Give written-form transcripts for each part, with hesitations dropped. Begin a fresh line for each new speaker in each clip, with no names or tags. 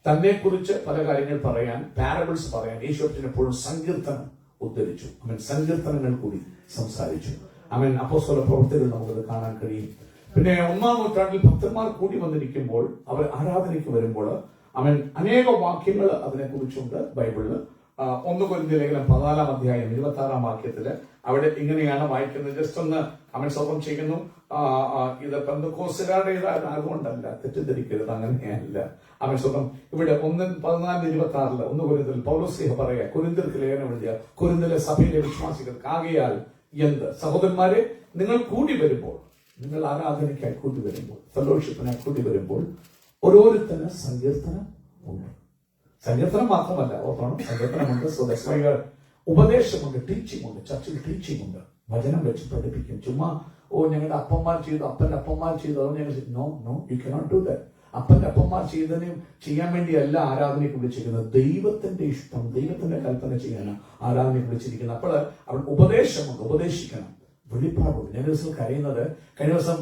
തന്നെ-കുറിച്ച് പല കാര്യങ്ങൾ പറയാൻ, പാരബിൾസ് പറയാൻ യേശു എപ്പോഴും സങ്കീർത്തനം ഉദ്ധരിച്ചു. അവൻ സങ്കീർത്തനങ്ങൾ കൂടി സംസാരിച്ചു. അവൻ അപ്പോസ്തല പ്രവൃത്തികൾ നമുക്കത് കാണാൻ കഴിയും. പിന്നെ 1-ാം നൂറ്റാണ്ടിൽ ഭക്തന്മാർ കൂടി വന്നിരിക്കുമ്പോൾ, അവർ ആരാധനയ്ക്ക് വരുമ്പോൾ അവൻ അനേക വാക്യങ്ങൾ അതിനെക്കുറിച്ചുണ്ട് ബൈബിളില്. 1 കൊരിന്ത്യർ ലേഖനം 14-ാം അധ്യായം 26-ാം വാക്യത്തില് അവിടെ ഇങ്ങനെയാണ് വായിക്കുന്നത്. ജസ്റ്റ് ഒന്ന് അവൻ സ്വന്തം ചെയ്യുന്നു. ഇത് പെന്തക്കോസ്തുകാരുടേതായതുകൊണ്ടല്ല, തെറ്റിദ്ധരിക്കരുത്, അങ്ങനെയല്ല. അവൻ സ്വന്തം ഇവിടെ 1:14-26 1 കൊരിന്ത്യരിൽ പൗലോസ് പറയാ, കൊരിന്ത്യർക്ക് ലേഖനം എഴുതിയ കൊരിന്ത്യയിലെ സഭയിലെ വിശ്വാസികൾക്ക്, ആകയാൽ എന്ത് സഹോദരന്മാരെ, നിങ്ങൾ കൂടി വരുമ്പോൾ, നിങ്ങൾ ആരാധനയ്ക്കായി കൂടി വരുമ്പോൾ, ഫെലോഷിപ്പിനായി കൂടി വരുമ്പോൾ ഓരോരുത്തരും സങ്കീർത്തനം ഉണ്ട്. സങ്കീർത്തനം മാത്രമല്ല, ഓർക്കണം, സങ്കീർത്തനമുണ്ട്, ഉപദേശമുണ്ട്, ടീച്ചിങ് ഉണ്ട്. ചർച്ചിൽ ടീച്ചിങ് ഉണ്ട്. വചനം വെച്ച് പഠിപ്പിക്കും. ചുമ്മാ ഞങ്ങളുടെ അപ്പന്മാർ ചെയ്തു, അപ്പന്റെ അപ്പന്മാർ ചെയ്തു, അതുകൊണ്ട് ഞങ്ങൾ no you cannot do that. അപ്പന്റെ അപ്പന്മാർ ചെയ്തതിനും ചെയ്യാൻ വേണ്ടിയല്ല ആരാധനയ്ക്ക് വിളിച്ചിരിക്കുന്നത്. ദൈവത്തിന്റെ ഇഷ്ടം, ദൈവത്തിന്റെ കൽപ്പന ചെയ്യാനാണ് ആരാധനയ്ക്ക് വിളിച്ചിരിക്കുന്നത്. അപ്പോൾ അവൻ ഉപദേശമുണ്ട്, ഉപദേശിക്കണം. വെളിപ്പാടുണ്ട്. ഞാൻ ദിവസം കരയുന്നത്, കഴിഞ്ഞ ദിവസം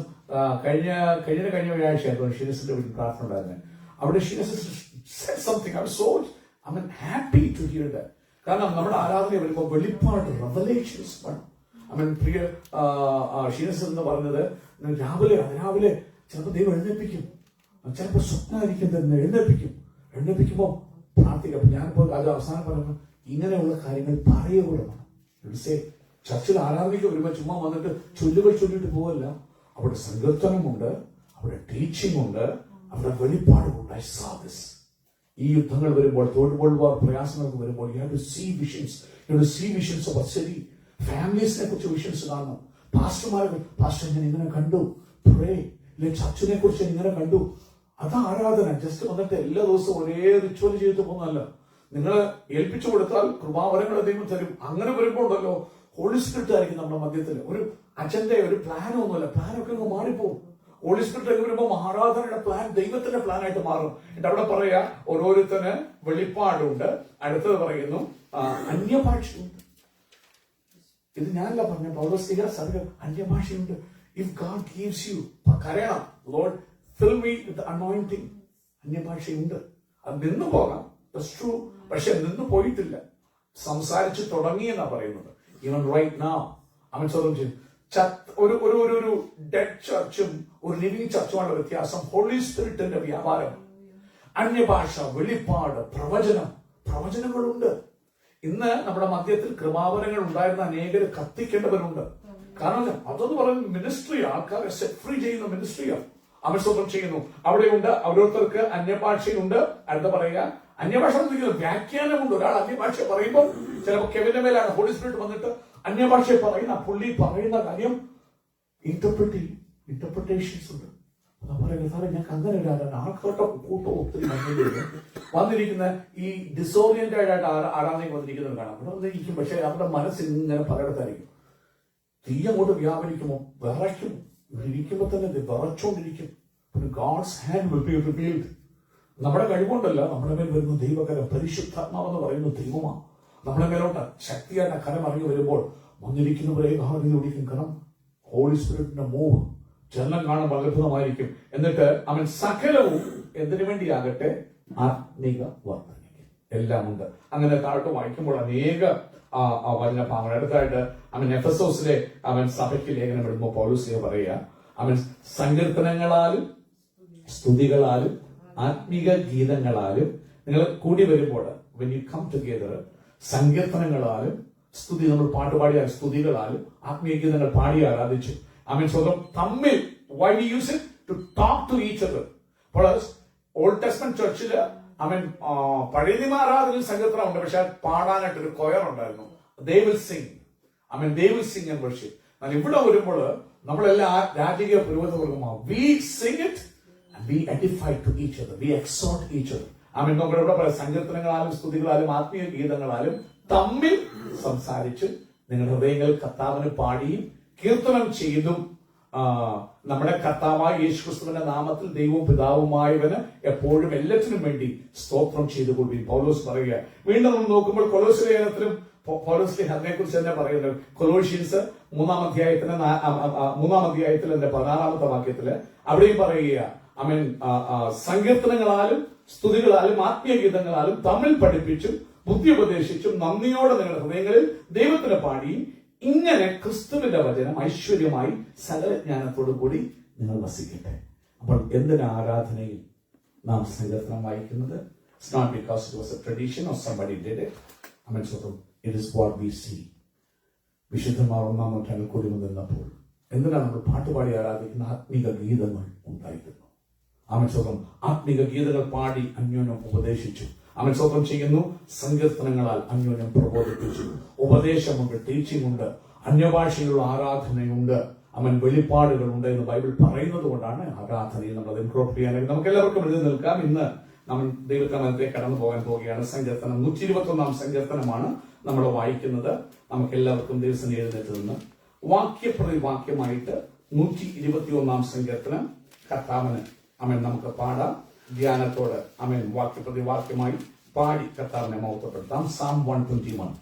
കഴിഞ്ഞ വ്യാഴാഴ്ചയായിരുന്നു ഷിനസിന്റെ വീട്ടിൽ പ്രാർത്ഥന ഉണ്ടായിരുന്നത്. അവിടെ ഹാപ്പി ടു ഹിയർ ദാറ്റ്. കാരണം നമ്മുടെ ആരാധന വരുമ്പോൾ വെളിപ്പാട്, റെവലേഷൻസ് വേണം. പ്രിയ ഷീനസ് എന്ന് പറഞ്ഞത്, രാവിലെ ചിലപ്പോൾ ദൈവം എഴുന്നേൽപ്പിക്കും, ചിലപ്പോൾ സ്വപ്നമായിരിക്കും തന്നെ എഴുന്നേൽപ്പിക്കുമ്പോൾ പ്രാർത്ഥിക്കും. അപ്പൊ ഞാനിപ്പോൾ അത് അവസാനം പറയുമ്പോൾ ഇങ്ങനെയുള്ള കാര്യങ്ങൾ പറയുകയാണ്. ചർച്ചിൽ ആരാധനയ്ക്ക് വരുമ്പോൾ ചുമ്മാ വന്നിട്ട് ചൊല്ലുകൾ ചൊല്ലിട്ട് പോവല്ല. അവിടെ സങ്കീർത്തനമുണ്ട്, അവിടെ ടീച്ചിങ് ഉണ്ട്, അവിടെ വെളിപ്പാടുമുണ്ട്. ഐ സാ ദിസ്. ഈ യുദ്ധങ്ങൾ വരുമ്പോൾ, തോടുമ്പോൾ പ്രയാസങ്ങൾക്ക് വരുമ്പോൾ, you have to see visions. You have to see visions of city. ഫാമിലീസിനെ കുറിച്ച് വിഷൻസ് കാണണം. പാസ്റ്റർമാരെ, പാസ്റ്റർ ഞാൻ ഇങ്ങനെ കണ്ടു, ചർച്ചിനെ കുറിച്ച് ഇങ്ങനെ കണ്ടു. അത് ആരാധന. ജസ്റ്റ് വന്നിട്ട് എല്ലാ ദിവസവും ഒരേ റിച്വൽ ചെയ്തിട്ട് പോകുന്നതല്ല. നിങ്ങളെ ഏൽപ്പിച്ചു കൊടുത്താൽ കൃപാവരങ്ങൾ ദൈവം തരും. അങ്ങനെ വരുമ്പോൾ ഉണ്ടല്ലോ, ഹോളി സ്പിരിറ്റ് ആയിരിക്കും നമ്മുടെ മധ്യത്തിൽ. ഒരു അജണ്ട, ഒരു പ്ലാനോ ഒന്നുമല്ല. പ്ലാനൊക്കെ അങ്ങ് മാറിപ്പോകും. ഹോളി സ്പിരിറ്റ് വരുമ്പോൾ ആരാധനയുടെ പ്ലാൻ ദൈവത്തിന്റെ പ്ലാനായിട്ട് മാറും. എന്നിട്ട് അവിടെ പറയാ, ഓരോരുത്തന് വെളിപ്പാടുണ്ട്. അടുത്തത് പറയുന്നു അന്യഭാഷയുണ്ട്. ഇത് ഞാനല്ല പറഞ്ഞ, പൗലോസ് സഭ അന്യഭാഷയുണ്ട്. ഇഫ് ഗാഡ് ഗീവ്സ് യു, കരയണം, Lord fill me with anointing. അന്യഭാഷയുണ്ട്. അത് നിന്നു പോകാം, ട്രൂ. പക്ഷെ നിന്ന് പോയിട്ടില്ല, സംസാരിച്ച് തുടങ്ങിയെന്നാ പറയുന്നത്. ഈവൻ റൈറ്റ് നൗ അവൻ ചോദ്യം ചെയ്യും. ഒരു ഡെഡ് ചർച്ചും ഒരു ലിവിംഗ് ചർച്ചുമാണ് വ്യത്യാസം. ഹോളി സ്പിരിറ്റിന്റെ വ്യാപാരം, അന്യഭാഷ, വെളിപ്പാട്, പ്രവചനങ്ങളുണ്ട്. ഇന്ന് നമ്മുടെ മധ്യത്തിൽ കൃപാവരങ്ങൾ ഉണ്ടായിരുന്ന അനേകര് കത്തിക്കേണ്ടവരുണ്ട്. കാരണം അതെന്ന് പറയുന്നത് മിനിസ്ട്രി, ആൾക്കാരെ സെറ്റ് ഫ്രീ ചെയ്യുന്ന മിനിസ്ട്രിയാണ്. അവൻ സ്വന്തം ചെയ്യുന്നു. അവിടെയുണ്ട് ഓരോരുത്തർക്ക് അന്യഭാഷയുണ്ട്. അടുത്ത പറയുക, അന്യഭാഷ വ്യാഖ്യാനമുണ്ട്. ഒരാൾ അന്യഭാഷ പറയുമ്പോൾ ചിലപ്പോൾ കെവിന്റെ മേലാണ് ഹോളി സ്പിരിറ്റ് വന്നിട്ട് അന്യഭാഷ പറയുന്ന പുള്ളി പറയുന്ന കാര്യം ഇന്റർപ്രിട്ടേഷൻസ് ഉണ്ട്. പറയുന്നത് സാറേ ഞങ്ങൾക്ക് അങ്ങനെ ആൾക്കാരുടെ കൂട്ടം ഒത്തിരി വന്നിരിക്കുന്ന ഈ ഡിസോറിയന്റഡ് ആയിട്ട് ആരാധനയ്ക്ക് വന്നിരിക്കുന്നത് കാണാം. അവിടെ വന്നിരിക്കും, പക്ഷെ അവരുടെ മനസ്സിൽ ഇങ്ങനെ പലയിടത്തായിരിക്കും. തീ അങ്ങോട്ട് വ്യാപരിക്കുമോ, വിറയ്ക്കും. ഇരിക്കുമ്പോ തന്നെ വിറച്ചോണ്ടിരിക്കും. God's hand will be revealed. നമ്മുടെ കഴിവുണ്ടല്ല, നമ്മുടെ മേൽ വരുന്ന ദൈവകരം, പരിശുദ്ധാത്മാവെന്ന് പറയുന്ന ദൈവമാണ്. നമ്മുടെ മേലോട്ട് ശക്തിയായിട്ട് കരം ഇറങ്ങി വരുമ്പോൾ വന്നിരിക്കുന്നവരെ ഓടിക്കും. കാരണം ഹോളി സ്പിരിറ്റിന്റെ മൂവ് ചലനം കാണുമ്പോൾ അത്ഭുതമായിരിക്കും. എന്നിട്ട് അവൻ സകലവും എന്തിനു വേണ്ടിയാകട്ടെ, ആത്മീക വർദ്ധനയ്ക്ക് എല്ലാം ഉണ്ട്. അങ്ങനെ താഴോട്ട് വായിക്കുമ്പോൾ അനേക വചന ഭാഗങ്ങൾ. അടുത്തായിട്ട് അവൻ എഫെസോസിലെ അവൻ സഭയ്ക്ക് ലേഖനം എഴുതുമ്പോൾ പൗലോസ് പറയുക, അവൻ സങ്കീർത്തനങ്ങളാലും സ്തുതികളാലും ആത്മീക ഗീതങ്ങളാലും നിങ്ങൾ കൂടി വരുമ്പോൾ, when you come together, സങ്കീർത്തനങ്ങളാലും സ്തുതി, നമ്മൾ പാട്ടുപാടിയാൽ സ്തുതികളാലും ആത്മീയ ഗീതങ്ങൾ പാടി ആരാധിച്ചു. അവൻ സ്വന്തം തമ്മിൽ, why we use it to talk to each other. അപ്പോൾ ഓൾഡ് ടെസ്റ്റ്മെന്റ് ചർച്ചില് അവൻ പഴയ നിയമ ആരാധനയിൽ സങ്കീർത്തനം ഉണ്ട്, പക്ഷെ പാടാനായിട്ട് ഒരു കൊയർ ഉണ്ടായിരുന്നു. they will sing and worship. എന്നാൽ ഇവിടെ വരുമ്പോൾ നമ്മളെല്ലാം രാജകീയ പുരോഹിതവർഗമാണ്. we sing it and we edify to each other, we exhort each other. അവൻ നമ്മുടെ ഇവിടെ പറയാം, സങ്കീർത്തനങ്ങളാലും സ്തുതികളാലും ആത്മീയ ഗീതങ്ങളാലും തമ്മിൽ സംസാരിച്ച് നിങ്ങളുടെ ഹൃദയങ്ങൾ കർത്താവിന് പാടിയും കീർത്തനം ചെയ്തും നമ്മുടെ കർത്താവായ യേശുക്രിസ്തുവിന്റെ നാമത്തിൽ ദൈവവും പിതാവുമായവന് എപ്പോഴും എല്ലാത്തിനും വേണ്ടി സ്തോത്രം ചെയ്തുകൊള്ളു പൗലോസ് പറയുക. വീണ്ടും നമ്മൾ നോക്കുമ്പോൾ കൊലോസ്യ ലേഖനത്തിലും പൗലോസ് അതിനെക്കുറിച്ച് തന്നെ പറയുന്നത്. കൊലോഷ്യൻസ് 3-ാം അധ്യായത്തിൽ 16-ാമത്തെ വാക്യത്തില് അവിടെയും പറയുക, അവൻ സങ്കീർത്തനങ്ങളാലും സ്തുതികളാലും ആത്മീയ ഗീതങ്ങളാലും തമ്മിൽ പഠിപ്പിച്ചും ബുദ്ധി ഉപദേശിച്ചും നന്ദിയോടെ നിങ്ങളുടെ ഹൃദയങ്ങളിൽ ദൈവത്തിന് പാടിയും ഇങ്ങനെ ക്രിസ്തുവിന്റെ വചനം ഐശ്വര്യമായി സകല ജ്ഞാനത്തോടു കൂടി നിങ്ങൾ വസിക്കട്ടെ. അപ്പോൾ എന്തിനാ ആരാധനയിൽ നാം സങ്കീർത്തനം വായിക്കുന്നത്? It's not because it was a tradition or somebody did it. It is what we see. വിശുദ്ധന്മാർ 1-ാം നൂറ്റാണ്ടിൽ കൂടി നിന്നപ്പോൾ എന്തിനാണ് നമ്മൾ പാട്ടുപാടി ആരാധിക്കുന്ന? ആത്മീക ഗീതങ്ങൾ ഉണ്ടായിരുന്നു. ആമേൻ. ആത്മീക ഗീതങ്ങൾ പാടി അന്യോന്യം ഉപദേശിച്ചു. ആമേൻ. ചെയ്യുന്നു. സങ്കീർത്തനങ്ങളാൽ അന്യോന്യം പ്രബോധിപ്പിച്ചു. ഉപദേശമുണ്ട്, ടീച്ചിങ് ഉണ്ട്, അന്യഭാഷയിലുള്ള ആരാധനയുണ്ട്, വെളിപ്പാടുകളുണ്ട് എന്ന് ബൈബിൾ പറയുന്നത് കൊണ്ടാണ് ആരാധനയിൽ നമ്മൾ അത് ഇൻക്ലൂഡ് ചെയ്യാനായി നമുക്ക് എല്ലാവർക്കും എഴുതി നിൽക്കാം. ഇന്ന് നമ്മൾ ദൈവത്തിലേക്ക് കടന്നു പോകാൻ പോവുകയാണ്. സങ്കീർത്തനം 121-ാം സങ്കീർത്തനമാണ് നമ്മൾ വായിക്കുന്നത്. നമുക്ക് എല്ലാവർക്കും ദിവസം എഴുന്നേറ്റ് നിന്ന് വാക്യപ്രതി വാക്യമായിട്ട് 121-ാം സങ്കീർത്തനം കർത്താവിന് നമുക്ക് പാടാം. ധ്യാനത്തോടെ വാക്യപ്രതി വാക്യമായി പാടി കർത്താവിനെ മഹത്വപ്പെടുത്താം. Psalm 121.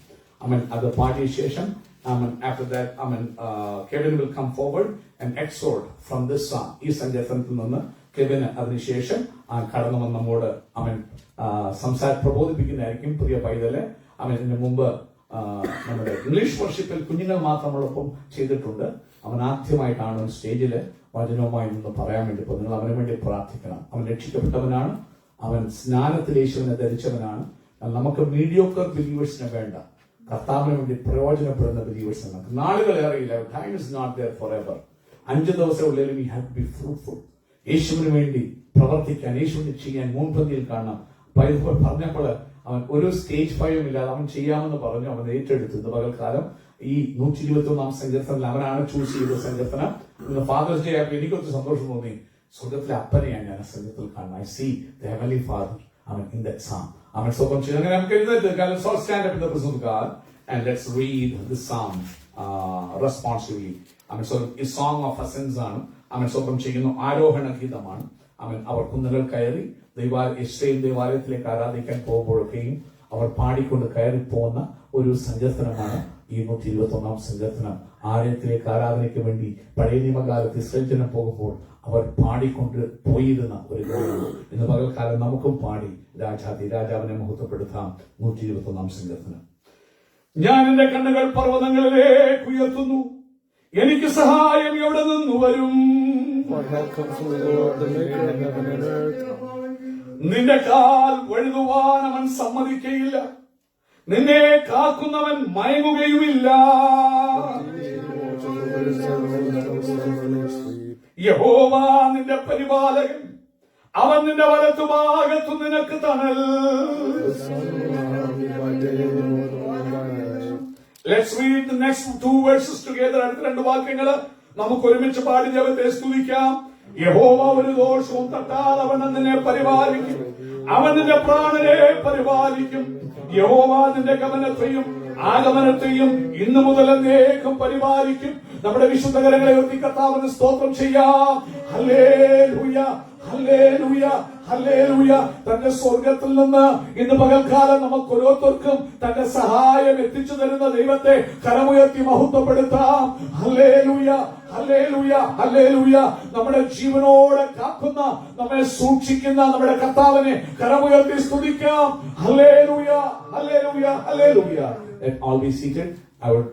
അത് പാടിയ ശേഷം after that Kevin will come forward and exhort from this psalm. ഈ സങ്കീർത്തനത്തിൽ നിന്ന് കെവിന് അതിനുശേഷം കടന്നു വന്ന് നമ്മോട് പ്രബോധിപ്പിക്കുന്നതായിരിക്കും. പ്രിയ പൈതലെ ഇതിനു മുമ്പ് നമ്മുടെ ഇംഗ്ലീഷ് വർഷിപ്പിൽ കുഞ്ഞുങ്ങൾ മാത്രമോടൊപ്പം ചെയ്തിട്ടുണ്ട്. ആദ്യമായിട്ടാണ് സ്റ്റേജില് വചനവുമായി നിന്ന് പറയാൻ വേണ്ടി പോകുന്നത്. നിങ്ങൾ അവന് വേണ്ടി പ്രാർത്ഥിക്കണം. അവൻ രക്ഷിക്കപ്പെട്ടവനാണ്. അവൻ സ്നാനത്തിൽ യേശുവിനെ ധരിച്ചവനാണ്. നമുക്ക് മീഡിയോക്കർ ബിലീവേഴ്സിനെ വേണ്ട, കർത്താവിന് വേണ്ടി പ്രയോജനപ്പെടുന്ന ബിലീവേഴ്സ്. നമുക്ക് നാളുകളേറെയില്ല. Time is not there for ever. 5 ദിവസം ഉള്ളിൽ we have to be fruitful. യേശുവിന് വേണ്ടി പ്രവർത്തിക്കാൻ, യേശുവിന് ചെയ്യാൻ മുൻപന്തിയിൽ കാണണം. പറഞ്ഞപ്പോൾ അവൻ ഒരു സ്റ്റേജ് ഭയവും ഇല്ലാതെ അവൻ ചെയ്യാമെന്ന് പറഞ്ഞു. അവൻ ഏറ്റെടുത്തു. ഇത് പകൽക്കാലം ഈ 121-ാം സങ്കീർത്തനത്തിൽ അവനാണ് ചൂസ് ചെയ്ത സങ്കീർത്തനം. ഫാദേഴ്സ് ഡേ ആയപ്പോൾ എനിക്കൊരു സന്തോഷം തോന്നി. സ്വർഗത്തിലെ അപ്പനെയാണ് ഞാൻ ആ സങ്കീർത്തനത്തിൽ കാണുന്നത്. I see the heavenly father in that psalm. സ്വന്തം ചെയ്തു. അങ്ങനെ നമുക്ക് എഴുന്നേറ്റ് stand up in the presence of God and let's read the psalm responsively. ഈ സോങ് ഓഫ് അസെൻസ് ആണ്. സ്വന്തം ചെയ്യുന്നു. ആരോഹണ ഗീതമാണ്. അവർ കുന്നുകൾ കയറി ഇസ്രായേൽ ദേവാലയത്തിലേക്ക് ആരാധിക്കാൻ പോകുമ്പോഴൊക്കെയും അവർ പാടിക്കൊണ്ട് കയറി പോകുന്ന ഒരു സങ്കീർത്തനമാണ് ഈ 121-ാം സങ്കീർത്തനം. ആലയത്തിലേക്ക് ആരാധനയ്ക്ക് വേണ്ടി പഴയ നിയമകാലത്ത് ഇസ്രായേൽ ജനം പോകുമ്പോൾ അവർ പാടിക്കൊണ്ട് പോയിരുന്ന ഒരു ഗാനമാണ്. ഇന്ന് പകൽക്കാലം നമുക്കും പാടി രാജാവിനെ മഹത്വപ്പെടുത്താം. 121-ാം സങ്കീർത്തനം. ഞാൻ എന്റെ കണ്ണുകൾ പർവ്വതങ്ങളിലേക്ക് ഉയർത്തുന്നു, എനിക്ക് സഹായം എവിടെ നിന്ന് വരും? നിന്റെ കാൽ വഴുതുവാൻ അവൻ സമ്മതിക്കയില്ല, നിന്നെ കാക്കുന്നവൻ മയങ്ങുകയുമില്ല. യഹോവ നിന്റെ പരിപാലകൻ, അവൻ നിന്റെ വലത്തുഭാഗത്തു നിനക്ക് തണൽ. Let's read the next 2 verses together. അടുത്ത 2 വാക്യങ്ങൾ നമുക്ക് ഒരുമിച്ച് പാടി ദൈവത്തെ സ്തുതിക്കാം. യഹോവ ഒരു ദോഷവും തട്ടാതെ അവൻ നിന്നെ പരിപാലിക്കും, അവൻ നിന്റെ പ്രാണനെ പരിപാലിക്കും. യഹോവ നിന്റെ ഗമനത്തെയും ആഗമനത്തെയും ഇന്നു മുതൽ എന്നേക്കും പരിപാലിക്കും. നമ്മുടെ വിശുദ്ധ കരങ്ങളെ ഉയർത്തി കർത്താവിന് സ്തോത്രം ചെയ്യാം. ഹല്ലേലൂയ, ഹല്ലേലൂയ, ഹല്ലേലൂയ. തന്റെ സ്വർഗത്തിൽ നിന്ന് ഇന്ന് പകൽക്കാലം നമുക്ക് ഓരോരുത്തർക്കും തന്റെ സഹായം എത്തിച്ചു തരുന്ന ദൈവത്തെ കരമുയർത്തി മഹത്വപ്പെടുത്താം. ഹല്ലേലൂയ, ഹല്ലേലൂയ, ഹല്ലേലൂയ. നമ്മുടെ ജീവനോടെ കാക്കുന്ന, നമ്മെ സൂക്ഷിക്കുന്ന നമ്മുടെ കർത്താവിനെ കരമുയർത്തി സ്തുതിക്കാം. ഹല്ലേലൂയ, ഹല്ലേലൂയ, ഹല്ലേലൂയ. Let all be seated. I would